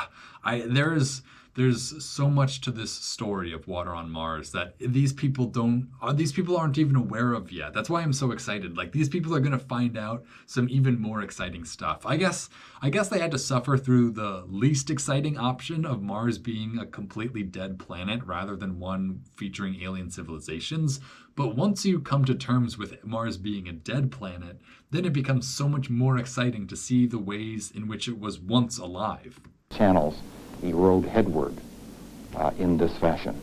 there's so much to this story of water on Mars that these people aren't even aware of yet. That's why I'm so excited. Like these people are going to find out some even more exciting stuff. I guess they had to suffer through the least exciting option of Mars being a completely dead planet rather than one featuring alien civilizations. But once you come to terms with Mars being a dead planet, then it becomes so much more exciting to see the ways in which it was once alive. channels erode headward in this fashion.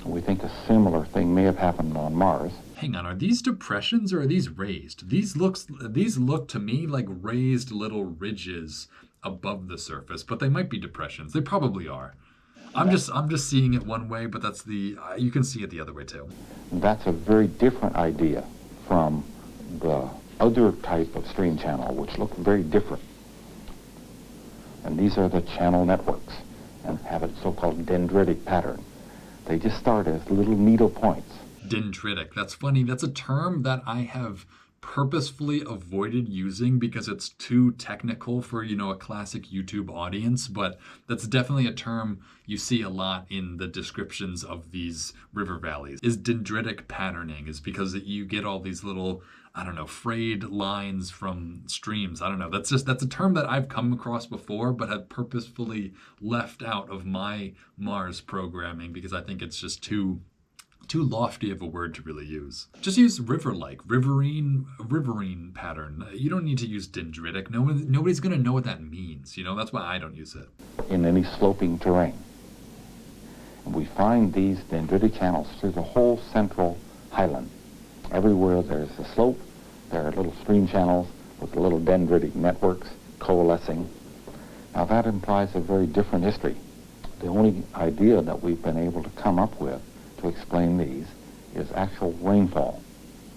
We think a similar thing may have happened on Mars. Hang on, are these depressions or are these raised? These look to me like raised little ridges above the surface, but they might be depressions. They probably are. I'm just seeing it one way, but that's you can see it the other way too. That's a very different idea from the other type of stream channel, which look very different. And these are the channel networks and have a so-called dendritic pattern. They just start as little needle points. Dendritic. That's funny. That's a term that I have purposefully avoided using because it's too technical for, a classic YouTube audience, but that's definitely a term you see a lot in the descriptions of these river valleys. Is dendritic patterning, is because you get all these little, frayed lines from streams. I don't know. That's a term that I've come across before, but have purposefully left out of my Mars programming because I think it's just too lofty of a word to really use. Just use riverine pattern. You don't need to use dendritic. Nobody's going to know what that means. That's why I don't use it. In any sloping terrain. And we find these dendritic channels through the whole central highland. Everywhere there's a slope, there are little stream channels with little dendritic networks coalescing. Now that implies a very different history. The only idea that we've been able to come up with to explain these is actual rainfall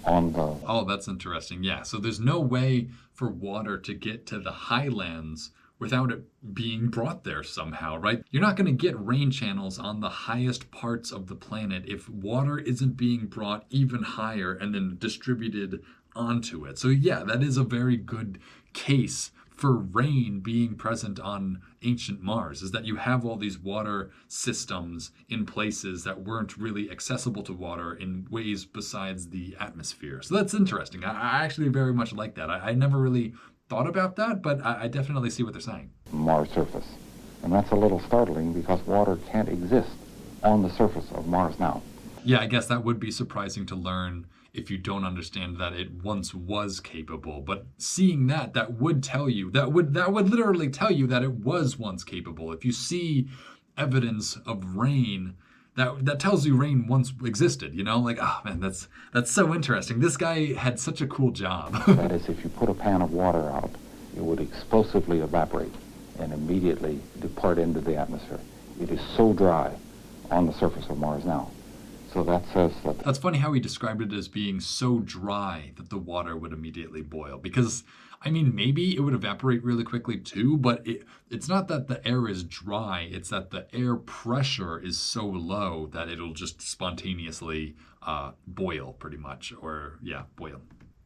on the... Oh, that's interesting. Yeah, so there's no way for water to get to the highlands without it being brought there somehow, right? You're not going to get rain channels on the highest parts of the planet if water isn't being brought even higher and then distributed onto it. So yeah, that is a very good case for rain being present on ancient Mars, is that you have all these water systems in places that weren't really accessible to water in ways besides the atmosphere. So that's interesting. I actually very much like that. I never really thought about that, but I definitely see what they're saying. Mars surface. And that's a little startling because water can't exist on the surface of Mars now. Yeah, I guess that would be surprising to learn if you don't understand that it once was capable. But seeing that would tell you, that would literally tell you that it was once capable. If you see evidence of rain, that tells you rain once existed, Like, oh man, that's so interesting. This guy had such a cool job. That is, if you put a pan of water out, it would explosively evaporate and immediately depart into the atmosphere. It is so dry on the surface of Mars now. So that says that... That's funny how he described it as being so dry that the water would immediately boil. Because, maybe it would evaporate really quickly too, but it's not that the air is dry, it's that the air pressure is so low that it'll just spontaneously boil pretty much. Boil.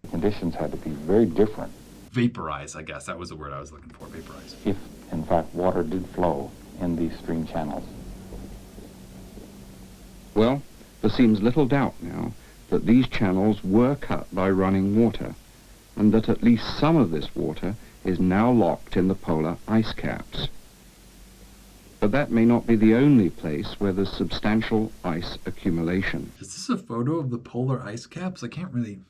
Conditions had to be very different. Vaporize, I guess. That was the word I was looking for, vaporize. If, in fact, water did flow in these stream channels. Well, there seems little doubt now that these channels were cut by running water, and that at least some of this water is now locked in the polar ice caps. But that may not be the only place where there's substantial ice accumulation. Is this a photo of the polar ice caps? I can't really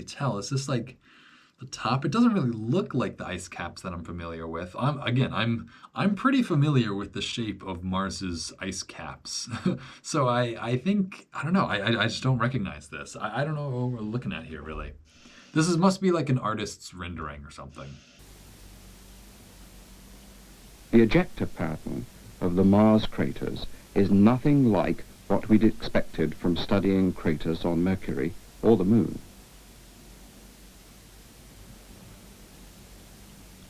tell. Is this like the top? It doesn't really look like the ice caps that I'm familiar with. I'm pretty familiar with the shape of Mars's ice caps. So I think, I don't know, I just don't recognize this. I don't know what we're looking at here, really. Must be like an artist's rendering or something. The ejecta pattern of the Mars craters is nothing like what we'd expected from studying craters on Mercury or the Moon.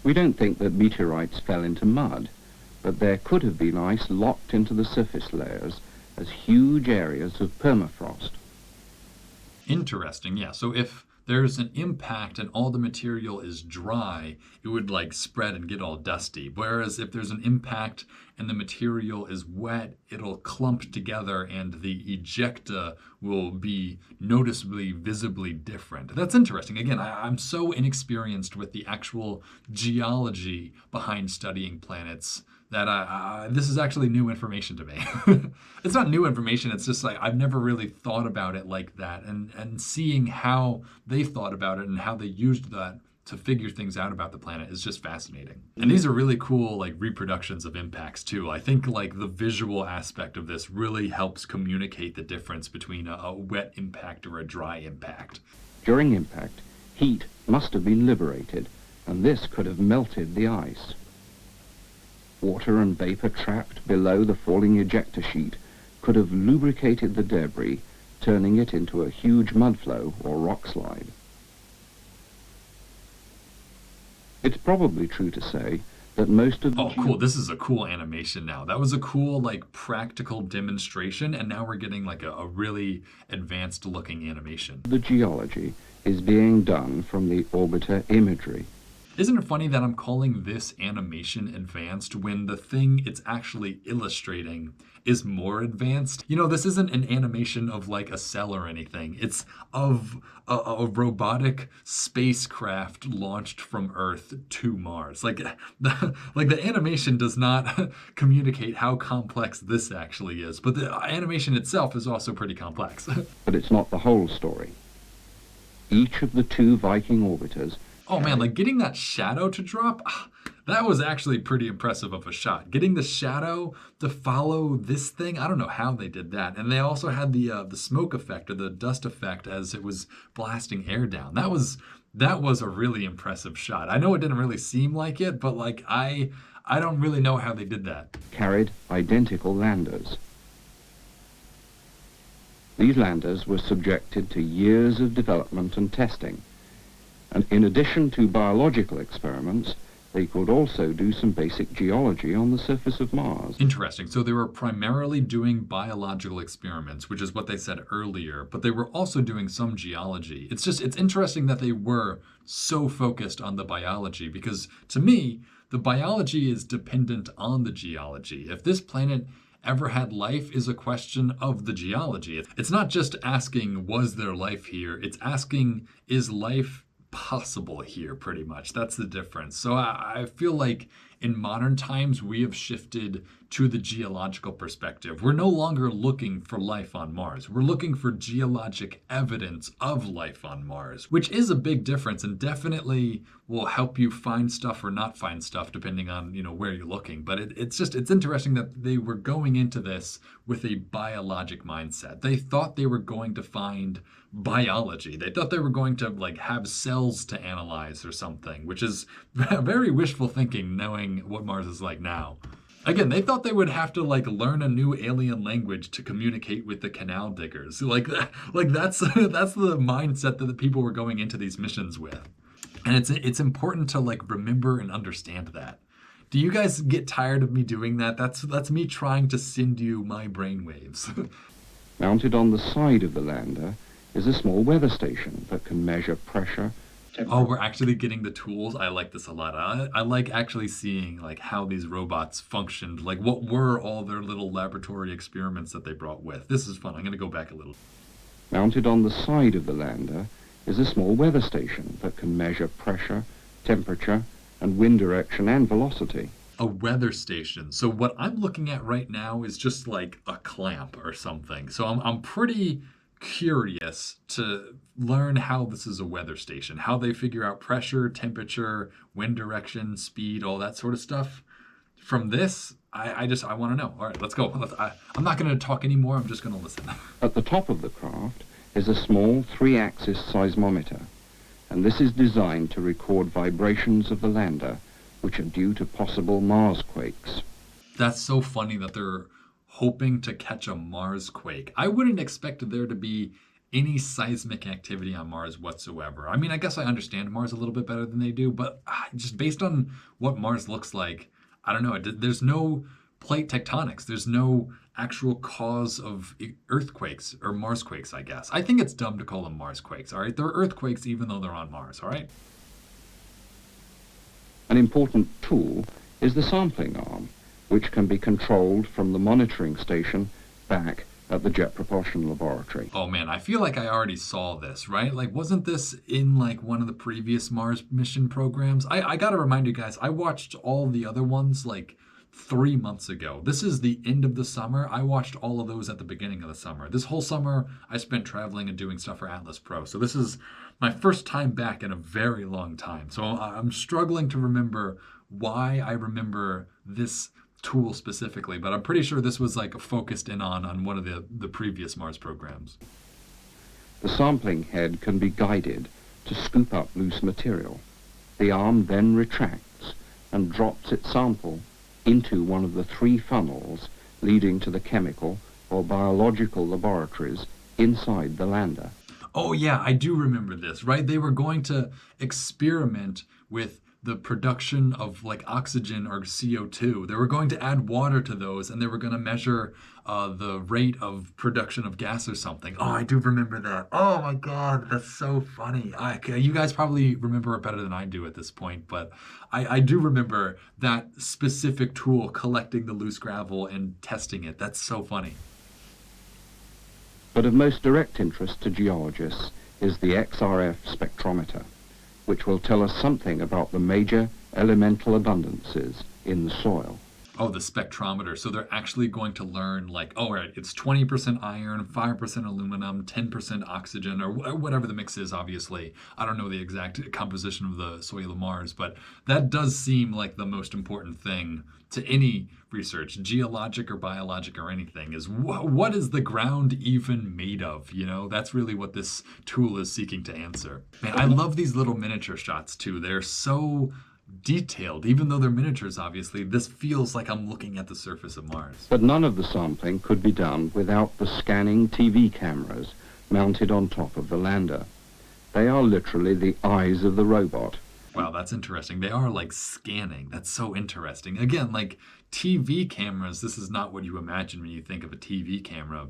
We don't think that meteorites fell into mud, but there could have been ice locked into the surface layers as huge areas of permafrost. Interesting, yeah. So if there's an impact and all the material is dry, it would like spread and get all dusty. Whereas if there's an impact and the material is wet, it'll clump together and the ejecta will be noticeably, visibly different. That's interesting. Again, I'm so inexperienced with the actual geology behind studying planets that this is actually new information to me. It's not new information, it's just like I've never really thought about it like that, and seeing how they thought about it and how they used that to figure things out about the planet is just fascinating. And these are really cool like reproductions of impacts too. I think like the visual aspect of this really helps communicate the difference between a wet impact or a dry impact. During impact, heat must have been liberated, and this could have melted the ice. Water and vapor trapped below the falling ejector sheet could have lubricated the debris, turning it into a huge mudflow or rock slide. It's probably true to say that most of the... Oh, cool. This is a cool animation now. That was a cool, like, practical demonstration, and now we're getting, like, a really advanced-looking animation. The geology is being done from the orbiter imagery. Isn't it funny that I'm calling this animation advanced when the thing it's actually illustrating is more advanced? You know, this isn't an animation of like a cell or anything. It's of a robotic spacecraft launched from Earth to Mars. Like the animation does not communicate how complex this actually is, but the animation itself is also pretty complex. But it's not the whole story. Each of the two Viking orbiters... Oh man, like getting that shadow to drop, that was actually pretty impressive of a shot. Getting the shadow to follow this thing, I don't know how they did that. And they also had the smoke effect or the dust effect as it was blasting air down. That was a really impressive shot. I know it didn't really seem like it, but like I don't really know how they did that. Carried identical landers. These landers were subjected to years of development and testing. And in addition to biological experiments, they could also do some basic geology on the surface of Mars. Interesting. So they were primarily doing biological experiments, which is what they said earlier, but they were also doing some geology. It's interesting that they were so focused on the biology, because to me, the biology is dependent on the geology. If this planet ever had life is a question of the geology. It's not just asking, was there life here? It's asking, is life possible here, pretty much. That's the difference. So I feel like in modern times, we have shifted to the geological perspective. We're no longer looking for life on Mars. We're looking for geologic evidence of life on Mars, which is a big difference and definitely will help you find stuff or not find stuff depending on, where you're looking. But it's interesting that they were going into this with a biologic mindset. They thought they were going to find biology. They thought they were going to like have cells to analyze or something, which is very wishful thinking knowing what Mars is like now. Again, they thought they would have to like learn a new alien language to communicate with the canal diggers. Like that's the mindset that the people were going into these missions with. And it's important to like remember and understand that. Do you guys get tired of me doing that? That's me trying to send you my brainwaves. Mounted on the side of the lander is a small weather station that can measure pressure. Oh, we're actually getting the tools. I like this a lot. I like actually seeing like how these robots functioned, like what were all their little laboratory experiments that they brought with. This is fun. I'm going to go back a little. Mounted on the side of the lander is a small weather station that can measure pressure, temperature, and wind direction and velocity. A weather station. So what I'm looking at right now is just like a clamp or something. So I'm pretty curious to learn how this is a weather station, how they figure out pressure, temperature, wind direction, speed, all that sort of stuff. From this, I want to know. All right, let's go. I'm not going to talk anymore. I'm just going to listen. At the top of the craft is a small 3-axis seismometer, and this is designed to record vibrations of the lander, which are due to possible Mars quakes. That's so funny that they're hoping to catch a Mars quake. I wouldn't expect there to be any seismic activity on Mars whatsoever. I mean, I guess I understand Mars a little bit better than they do, but just based on what Mars looks like, I don't know. There's no plate tectonics. There's no actual cause of earthquakes or Mars quakes, I guess. I think it's dumb to call them Mars quakes, all right? They're earthquakes even though they're on Mars, all right? An important tool is the sampling arm, which can be controlled from the monitoring station back at the Jet Propulsion Laboratory. Oh man, I feel like I already saw this, right? Like, wasn't this in like one of the previous Mars mission programs? I gotta remind you guys, I watched all the other ones like 3 months ago. This is the end of the summer. I watched all of those at the beginning of the summer. This whole summer, I spent traveling and doing stuff for Atlas Pro. So this is my first time back in a very long time. So I'm struggling to remember why I remember this tool specifically, but I'm pretty sure this was like focused in on one of the previous Mars programs. The sampling head can be guided to scoop up loose material. The arm then retracts and drops its sample into one of the 3 funnels leading to the chemical or biological laboratories inside the lander. Oh yeah, I do remember this, right? They were going to experiment with the production of like oxygen or CO2. They were going to add water to those, and they were going to measure the rate of production of gas or something. Oh, I do remember that. Oh my God, that's so funny. You guys probably remember it better than I do at this point, but I do remember that specific tool collecting the loose gravel and testing it. That's so funny. But of most direct interest to geologists is the XRF spectrometer, which will tell us something about the major elemental abundances in the soil. Oh, the spectrometer. So they're actually going to learn like, oh, right, it's 20% iron, 5% aluminum, 10% oxygen, or whatever the mix is, obviously. I don't know the exact composition of the soil of Mars, but that does seem like the most important thing to any research, geologic or biologic or anything, is what is the ground even made of? You know, that's really what this tool is seeking to answer. Man, I love these little miniature shots too. They're so detailed, even though they're miniatures, obviously. This feels like I'm looking at the surface of Mars. But none of the sampling could be done without the scanning TV cameras mounted on top of the lander. They are literally the eyes of the robot. Wow, that's interesting. They are like scanning. That's so interesting. Again, like TV cameras, this is not what you imagine when you think of a TV camera.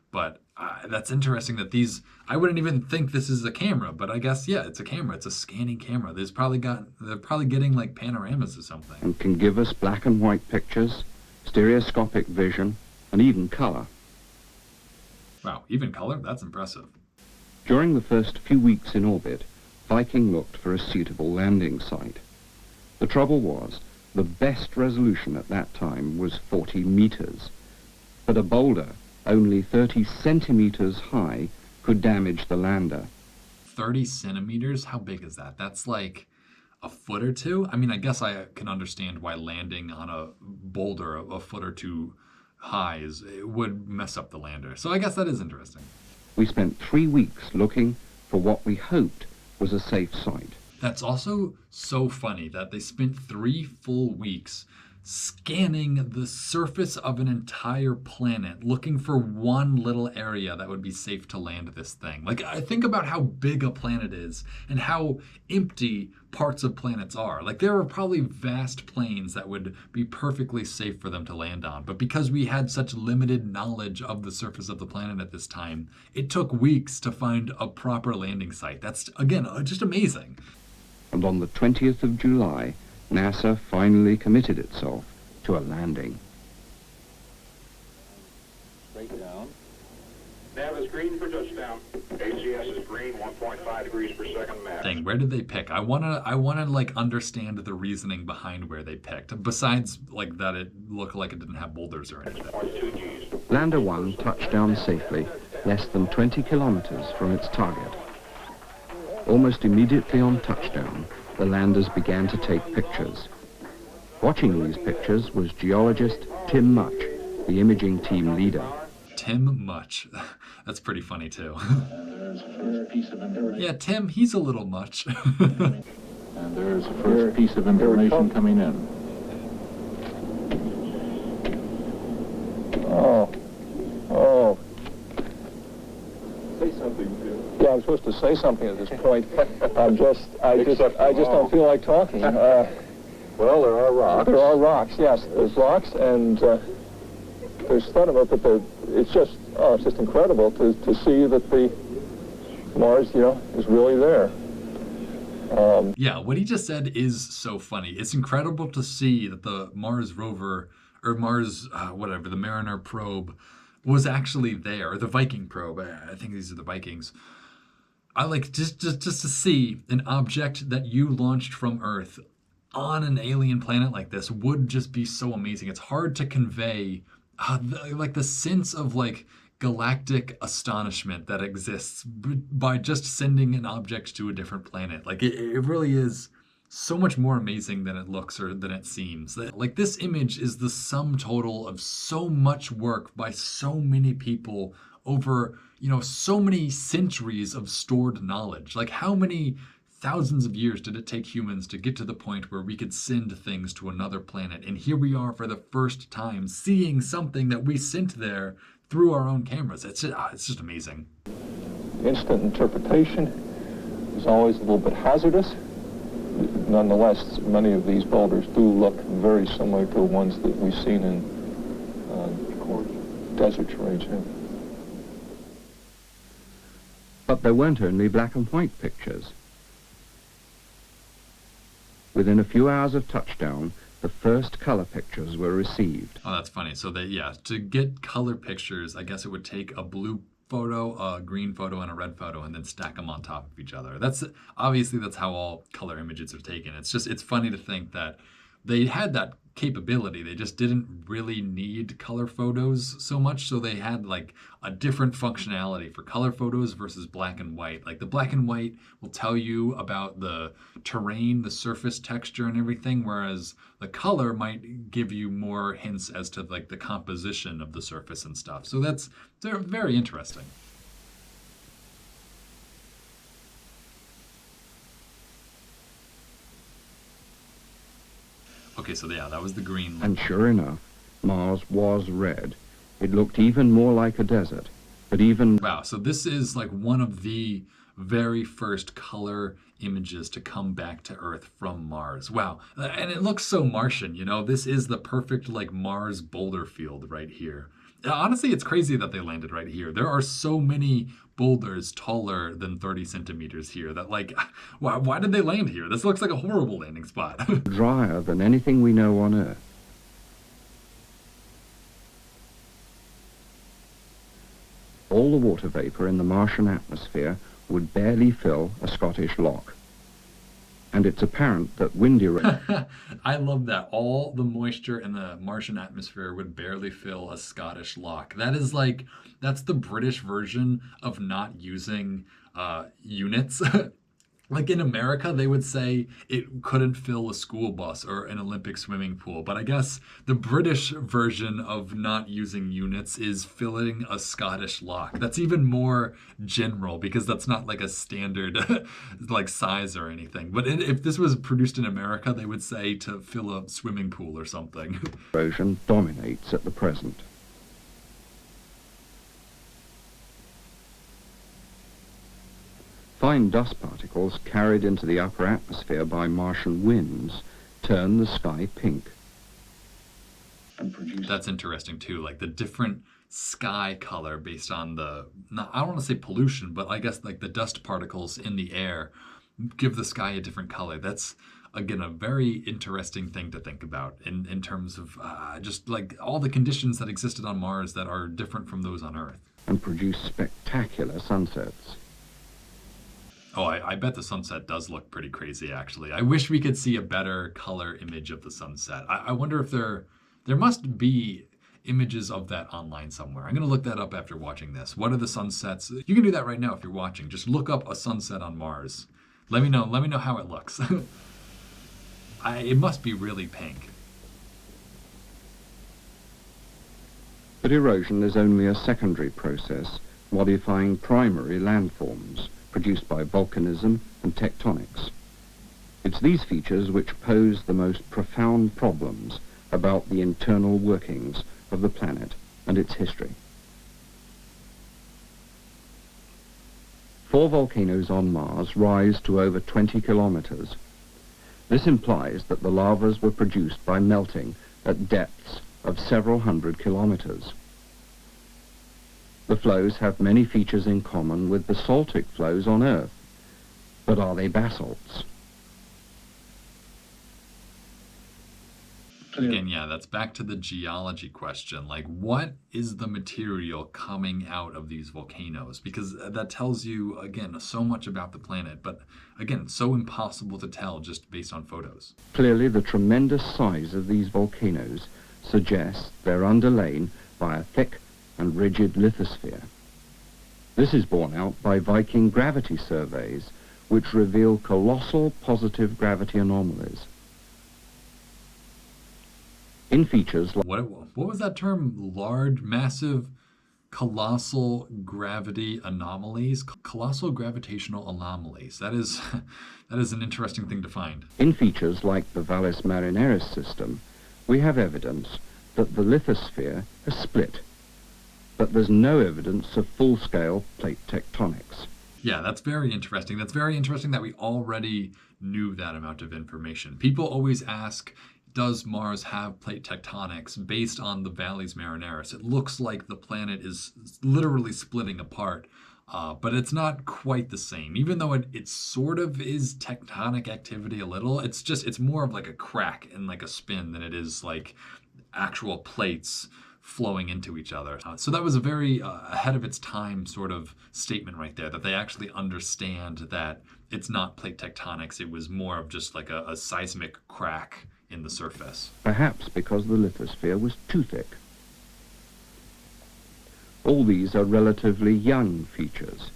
But that's interesting that these, I wouldn't even think this is a camera, but I guess, yeah, it's a camera. It's a scanning camera. They're probably getting like panoramas or something. And can give us black and white pictures, stereoscopic vision, and even color. Wow, even color? That's impressive. During the first few weeks in orbit, Viking looked for a suitable landing site. The trouble was, the best resolution at that time was 40 meters, but a boulder only 30 centimeters high could damage the lander. 30 centimeters? How big is that? That's like a foot or two? I mean, I guess I can understand why landing on a boulder a foot or two high it would mess up the lander. So I guess that is interesting. We spent 3 weeks looking for what we hoped was a safe site. That's also so funny that they spent 3 full weeks scanning the surface of an entire planet, looking for one little area that would be safe to land this thing. Like, I think about how big a planet is and how empty parts of planets are. Like, there are probably vast plains that would be perfectly safe for them to land on. But because we had such limited knowledge of the surface of the planet at this time, it took weeks to find a proper landing site. That's, again, just amazing. And on the 20th of July, NASA finally committed itself to a landing. Straight down. Nav is green for touchdown. ACS is green, 1.5 degrees per second mass. Dang, where did they pick? I wanna like understand the reasoning behind where they picked. Besides like that it looked like it didn't have boulders or anything. 0.2 Gs. Lander 1 touched down safely, less than 20 kilometers from its target. Almost immediately on touchdown, the landers began to take pictures. Watching these pictures was geologist Tim Much, the imaging team leader. Tim Much. That's pretty funny too. There's the first piece of information. Yeah, Tim, he's a little much. And there's the first piece of information coming in. supposed to say something at this point. I just Except don't feel like talking. Well, there are rocks. There are rocks, yes. There's rocks, and there's sediment, but it's just incredible to see that the Mars, is really there. Yeah, what he just said is so funny. It's incredible to see that the Mars rover, or Mars, whatever, the Mariner probe, was actually there, or the Viking probe. I think these are the Vikings. I like just to see an object that you launched from Earth on an alien planet like this would just be so amazing. It's hard to convey the sense of like galactic astonishment that exists by just sending an object to a different planet. Like it really is so much more amazing than it looks or than it seems. Like this image is the sum total of so much work by so many people over, so many centuries of stored knowledge. Like how many thousands of years did it take humans to get to the point where we could send things to another planet? And here we are for the first time seeing something that we sent there through our own cameras. It's just amazing. Instant interpretation is always a little bit hazardous. Nonetheless, many of these boulders do look very similar to the ones that we've seen in desert terrains here. But there weren't only black and white pictures. Within a few hours of touchdown, the first color pictures were received. Oh, that's funny. So to get color pictures, I guess it would take a blue photo, a green photo, and a red photo, and then stack them on top of each other. That's how all color images are taken. It's funny to think that they had that capability. They just didn't really need color photos so much, so they had like a different functionality for color photos versus black and white. Like the black and white will tell you about the terrain, the surface texture and everything, whereas the color might give you more hints as to like the composition of the surface and stuff. So they're very interesting. Okay, so yeah, that was the green. And sure enough, Mars was red. It looked even more like a desert. But even... Wow, so this is like one of the very first color images to come back to Earth from Mars. Wow, and it looks so Martian, This is the perfect like Mars boulder field right here. Honestly, it's crazy that they landed right here. There are so many boulders taller than 30 centimeters here that like, why did they land here? This looks like a horrible landing spot. drier than anything we know on Earth. All the water vapor in the Martian atmosphere would barely fill a Scottish loch. And it's apparent that windy rain... I love that. All the moisture in the Martian atmosphere would barely fill a Scottish loch. That's the British version of not using units. Like in America, they would say it couldn't fill a school bus or an Olympic swimming pool. But I guess the British version of not using units is filling a Scottish loch. That's even more general because that's not like a standard like size or anything. But if this was produced in America, they would say to fill a swimming pool or something. Erosion dominates at the present. Fine dust particles carried into the upper atmosphere by Martian winds turn the sky pink. That's interesting too, like the different sky color based on I don't want to say pollution, but I guess like the dust particles in the air give the sky a different color. That's, again, a very interesting thing to think about in terms of just like all the conditions that existed on Mars that are different from those on Earth. And produce spectacular sunsets. Oh, I bet the sunset does look pretty crazy, actually. I wish we could see a better color image of the sunset. I wonder if there must be images of that online somewhere. I'm going to look that up after watching this. What are the sunsets? You can do that right now if you're watching. Just look up a sunset on Mars. Let me know how it looks. It must be really pink. But erosion is only a secondary process, modifying primary landforms produced by volcanism and tectonics. It's these features which pose the most profound problems about the internal workings of the planet and its history. 4 volcanoes on Mars rise to over 20 kilometers. This implies that the lavas were produced by melting at depths of several hundred kilometers. The flows have many features in common with basaltic flows on Earth, but are they basalts? Again, yeah, that's back to the geology question. Like, what is the material coming out of these volcanoes? Because that tells you, again, so much about the planet, but again, so impossible to tell just based on photos. Clearly, the tremendous size of these volcanoes suggests they're underlain by a thick and rigid lithosphere. This is borne out by Viking gravity surveys, which reveal colossal positive gravity anomalies. In features like What was that term? Large, massive, colossal gravity anomalies? Colossal gravitational anomalies. That is an interesting thing to find. In features like the Valles Marineris system, we have evidence that the lithosphere has split, but there's no evidence of full-scale plate tectonics. Yeah, that's very interesting. That's very interesting that we already knew that amount of information. People always ask, does Mars have plate tectonics based on the Valles Marineris? It looks like the planet is literally splitting apart, but it's not quite the same. Even though it sort of is tectonic activity a little, it's more of like a crack and like a spin than it is like actual plates flowing into each other. So that was a very ahead of its time sort of statement right there, that they actually understand that it's not plate tectonics. It was more of just like a seismic crack in the surface. Perhaps because the lithosphere was too thick. All these are relatively young features.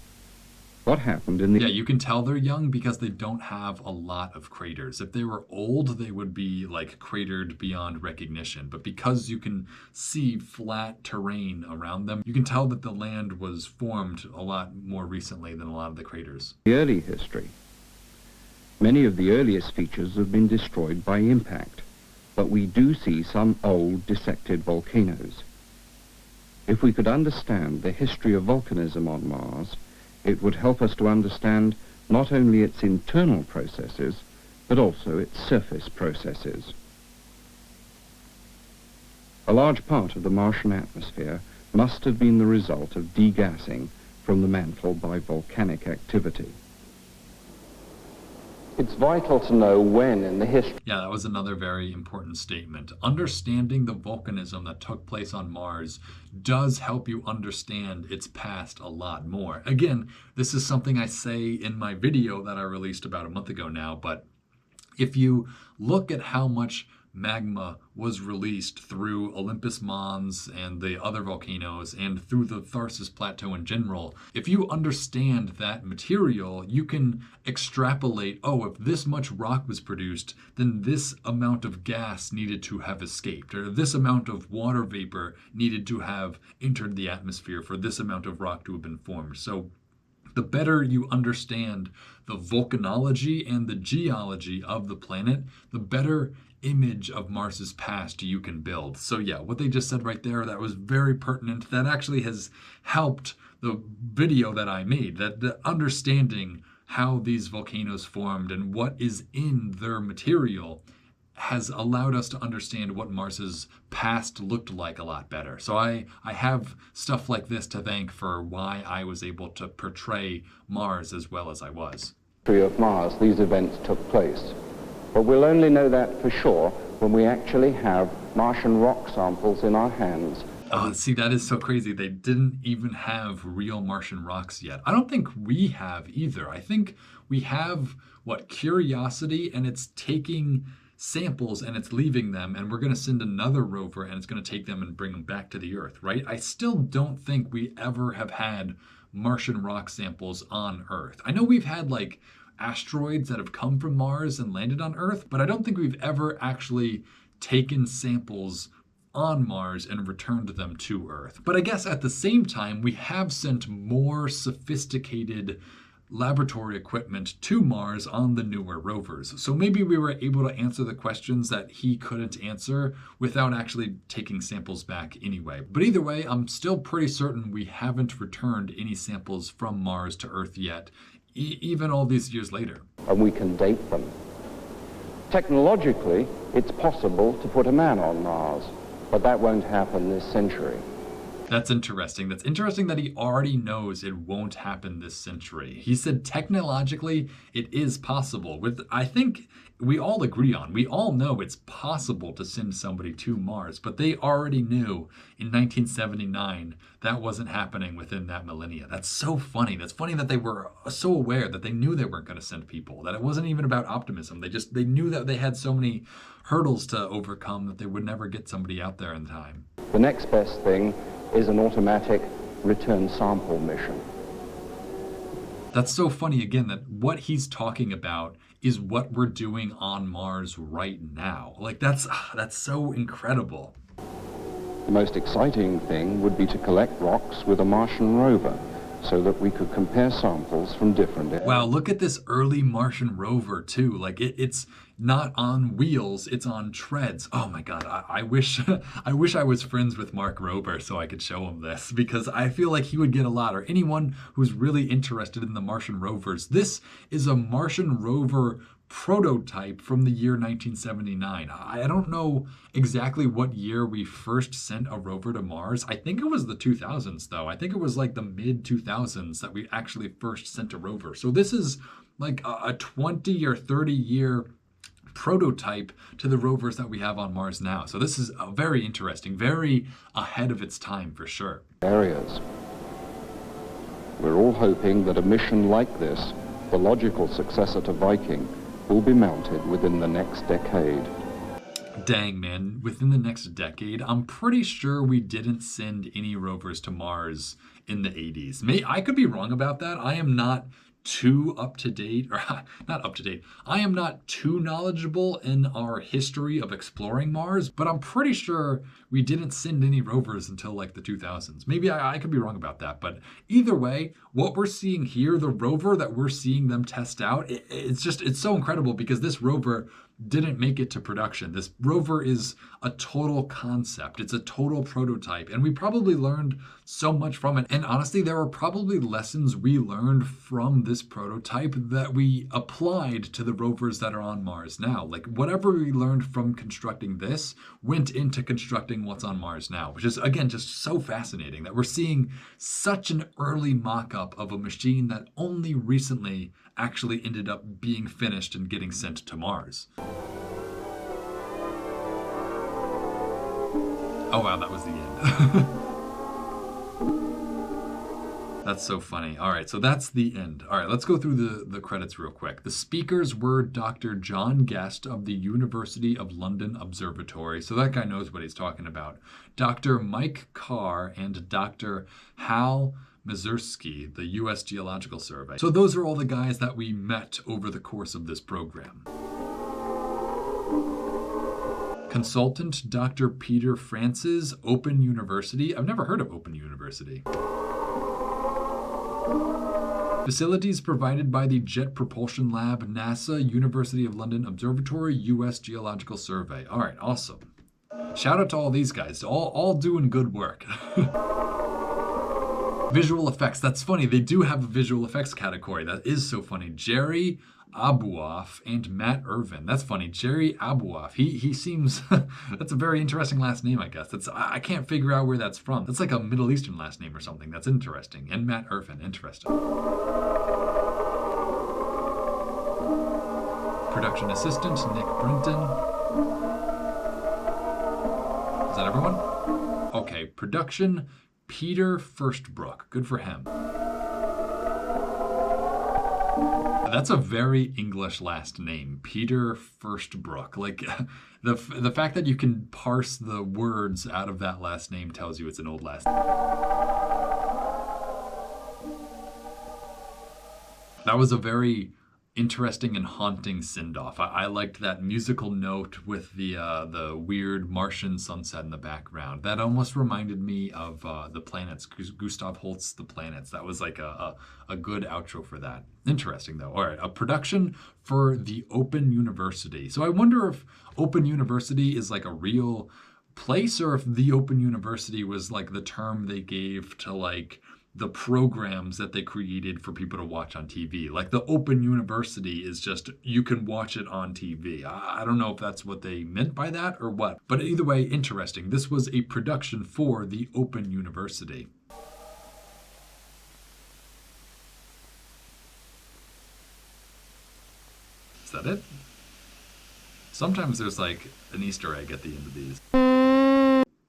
What happened in the... Yeah, you can tell they're young because they don't have a lot of craters. If they were old, they would be like cratered beyond recognition. But because you can see flat terrain around them, you can tell that the land was formed a lot more recently than a lot of the craters. early history. Many of the earliest features have been destroyed by impact, but we do see some old dissected volcanoes. If we could understand the history of volcanism on Mars, it would help us to understand not only its internal processes, but also its surface processes. A large part of the Martian atmosphere must have been the result of degassing from the mantle by volcanic activity. It's vital to know when in the history... Yeah, that was another very important statement. Understanding the volcanism that took place on Mars does help you understand its past a lot more. Again, this is something I say in my video that I released about a month ago now, but if you look at how much magma was released through Olympus Mons and the other volcanoes and through the Tharsis Plateau in general, if you understand that material, you can extrapolate, oh, if this much rock was produced, then this amount of gas needed to have escaped, or this amount of water vapor needed to have entered the atmosphere for this amount of rock to have been formed. So the better you understand the volcanology and the geology of the planet, the better image of Mars's past you can build. So yeah, what they just said right there, that was very pertinent. That actually has helped the video that I made, that the understanding how these volcanoes formed and what is in their material has allowed us to understand what Mars's past looked like a lot better. So I have stuff like this to thank for why I was able to portray Mars as well as I was. Of Mars, these events took place. But we'll only know that for sure when we actually have Martian rock samples in our hands. Oh, see, that is so crazy. They didn't even have real Martian rocks yet. I don't think we have either. I think we have, Curiosity, and it's taking samples and it's leaving them, and we're going to send another rover and it's going to take them and bring them back to the Earth, right? I still don't think we ever have had Martian rock samples on Earth. I know we've had like asteroids that have come from Mars and landed on Earth, but I don't think we've ever actually taken samples on Mars and returned them to Earth. But I guess at the same time, we have sent more sophisticated laboratory equipment to Mars on the newer rovers. So maybe we were able to answer the questions that he couldn't answer without actually taking samples back anyway. But either way, I'm still pretty certain we haven't returned any samples from Mars to Earth yet, even all these years later. And we can date them. Technologically, it's possible to put a man on Mars, but that won't happen this century. That's interesting. That's interesting that he already knows it won't happen this century. He said technologically it is possible. I think we all agree on. We all know it's possible to send somebody to Mars, but they already knew in 1979 that wasn't happening within that millennia. That's so funny. That's funny that they were so aware that they knew they weren't going to send people, that it wasn't even about optimism. They knew that they had so many hurdles to overcome that they would never get somebody out there in time. The next best thing is an automatic return sample mission. That's so funny again that what he's talking about is what we're doing on Mars right now. Like that's so incredible. The most exciting thing would be to collect rocks with a Martian rover so that we could compare samples from different areas. Wow, look at this early Martian rover too. Like it's not on wheels, it's on treads. Oh my God, I wish I was friends with Mark Rober so I could show him this, because I feel like he would get a lot, or anyone who's really interested in the Martian rovers. This is a Martian rover prototype from the year 1979. I don't know exactly what year we first sent a rover to Mars. I think it was the 2000s though. I think it was like the mid 2000s that we actually first sent a rover. So this is like a 20 or 30 year prototype to the rovers that we have on Mars now. So this is very interesting, very ahead of its time for sure. Areas. We're all hoping that a mission like this, the logical successor to Viking, will be mounted within the next decade. Dang, man, within the next decade, I'm pretty sure we didn't send any rovers to Mars in the 80s. I could be wrong about that. I am not too up to date, or not up to date. I am not too knowledgeable in our history of exploring Mars, but I'm pretty sure we didn't send any rovers until like the 2000s. Maybe I could be wrong about that, but either way, what we're seeing here, the rover that we're seeing them test out, it's so incredible because this rover didn't make it to production. This rover is a total concept. It's a total prototype, and we probably learned so much from it. And honestly, there are probably lessons we learned from this prototype that we applied to the rovers that are on Mars now. Like whatever we learned from constructing this went into constructing what's on Mars now, which is again just so fascinating that we're seeing such an early mock-up of a machine that only recently actually ended up being finished and getting sent to Mars. Oh wow, that was the end. That's so funny. All right, so that's the end. All right, let's go through the credits real quick. The speakers were Dr. John Guest of the University of London Observatory. So that guy knows what he's talking about. Dr. Mike Carr and Dr. Hal Mazursky, the U.S. Geological Survey. So those are all the guys that we met over the course of this program. Consultant Dr. Peter Francis, Open University. I've never heard of Open University. Facilities provided by the Jet Propulsion Lab, NASA, University of London Observatory, U.S. Geological Survey. All right, awesome. Shout out to all these guys, all doing good work. Visual effects, that's funny. They do have a visual effects category. That is so funny. Jerry Abuoff and Matt Irvin. That's funny. Jerry Abuoff. He seems, that's a very interesting last name, I guess. I can't figure out where that's from. That's like a Middle Eastern last name or something. That's interesting. And Matt Irvin, interesting. Production assistant, Nick Brinton. Is that everyone? Okay, production, Peter Firstbrook. Good for him. That's a very English last name, Peter Firstbrook. Like the fact that you can parse the words out of that last name tells you it's an old last name. That was a very interesting and haunting send-off. I liked that musical note with the weird Martian sunset in the background. That almost reminded me of the planets, Gustav Holst's The Planets. That was like a good outro for that. Interesting though. All right, a production for the Open University. So I wonder if Open University is like a real place, or if the Open University was like the term they gave to like the programs that they created for people to watch on TV. Like the Open University is just, you can watch it on TV. I don't know if that's what they meant by that or what, but either way, interesting. This was a production for the Open University. Is that it? Sometimes there's like an Easter egg at the end of these.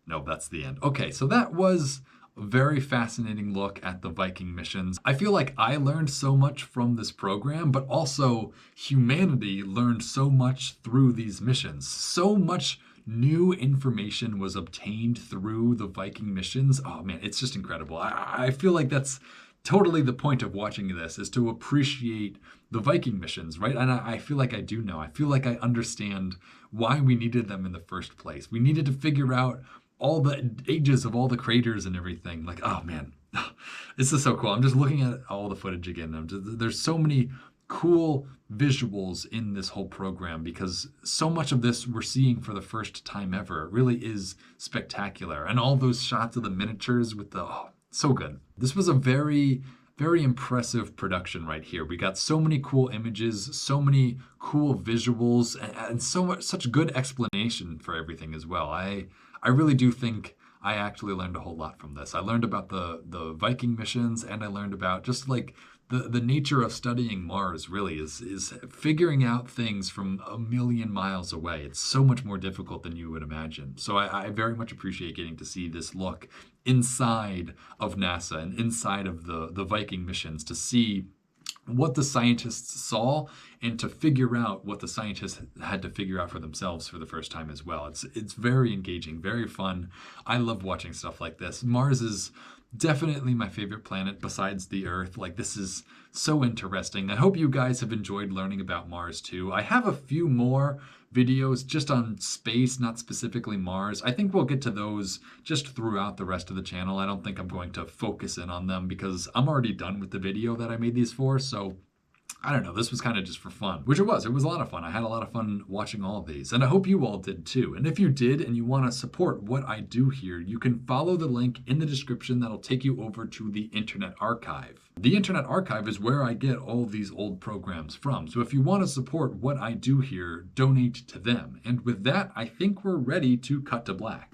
No, that's the end. Okay, so that was a very fascinating look at the Viking missions. I feel like I learned so much from this program, but also humanity learned so much through these missions. So much new information was obtained through the Viking missions. Oh man, it's just incredible. I feel like that's totally the point of watching this, is to appreciate the Viking missions, right? And I feel like I do know. I feel like I understand why we needed them in the first place. We needed to figure out all the ages of all the craters and everything. Like, oh man, this is so cool. I'm just looking at all the footage again. There's so many cool visuals in this whole program, because so much of this we're seeing for the first time ever. It really is spectacular. And all those shots of the miniatures with the, oh, so good. This was a very impressive production right here. We got so many cool images, so many cool visuals, and such good explanation for everything as well. I really do think I actually learned a whole lot from this. I learned about the Viking missions, and I learned about just like the nature of studying Mars really is figuring out things from a million miles away. It's so much more difficult than you would imagine. So I very much appreciate getting to see this look inside of NASA and inside of the Viking missions, to see what the scientists saw and to figure out what the scientists had to figure out for themselves for the first time as well. It's very engaging, very fun. I love watching stuff like this. Mars is definitely my favorite planet besides the Earth. Like, this is so interesting. I hope you guys have enjoyed learning about Mars too. I have a few more videos just on space, not specifically Mars. I think we'll get to those just throughout the rest of the channel. I don't think I'm going to focus in on them because I'm already done with the video that I made these for. So I don't know, this was kind of just for fun, which it was. It was a lot of fun. I had a lot of fun watching all of these, and I hope you all did too. And if you did and you want to support what I do here, you can follow the link in the description that'll take you over to the Internet Archive. The Internet Archive is where I get all of these old programs from. So if you want to support what I do here, donate to them. And with that, I think we're ready to cut to black.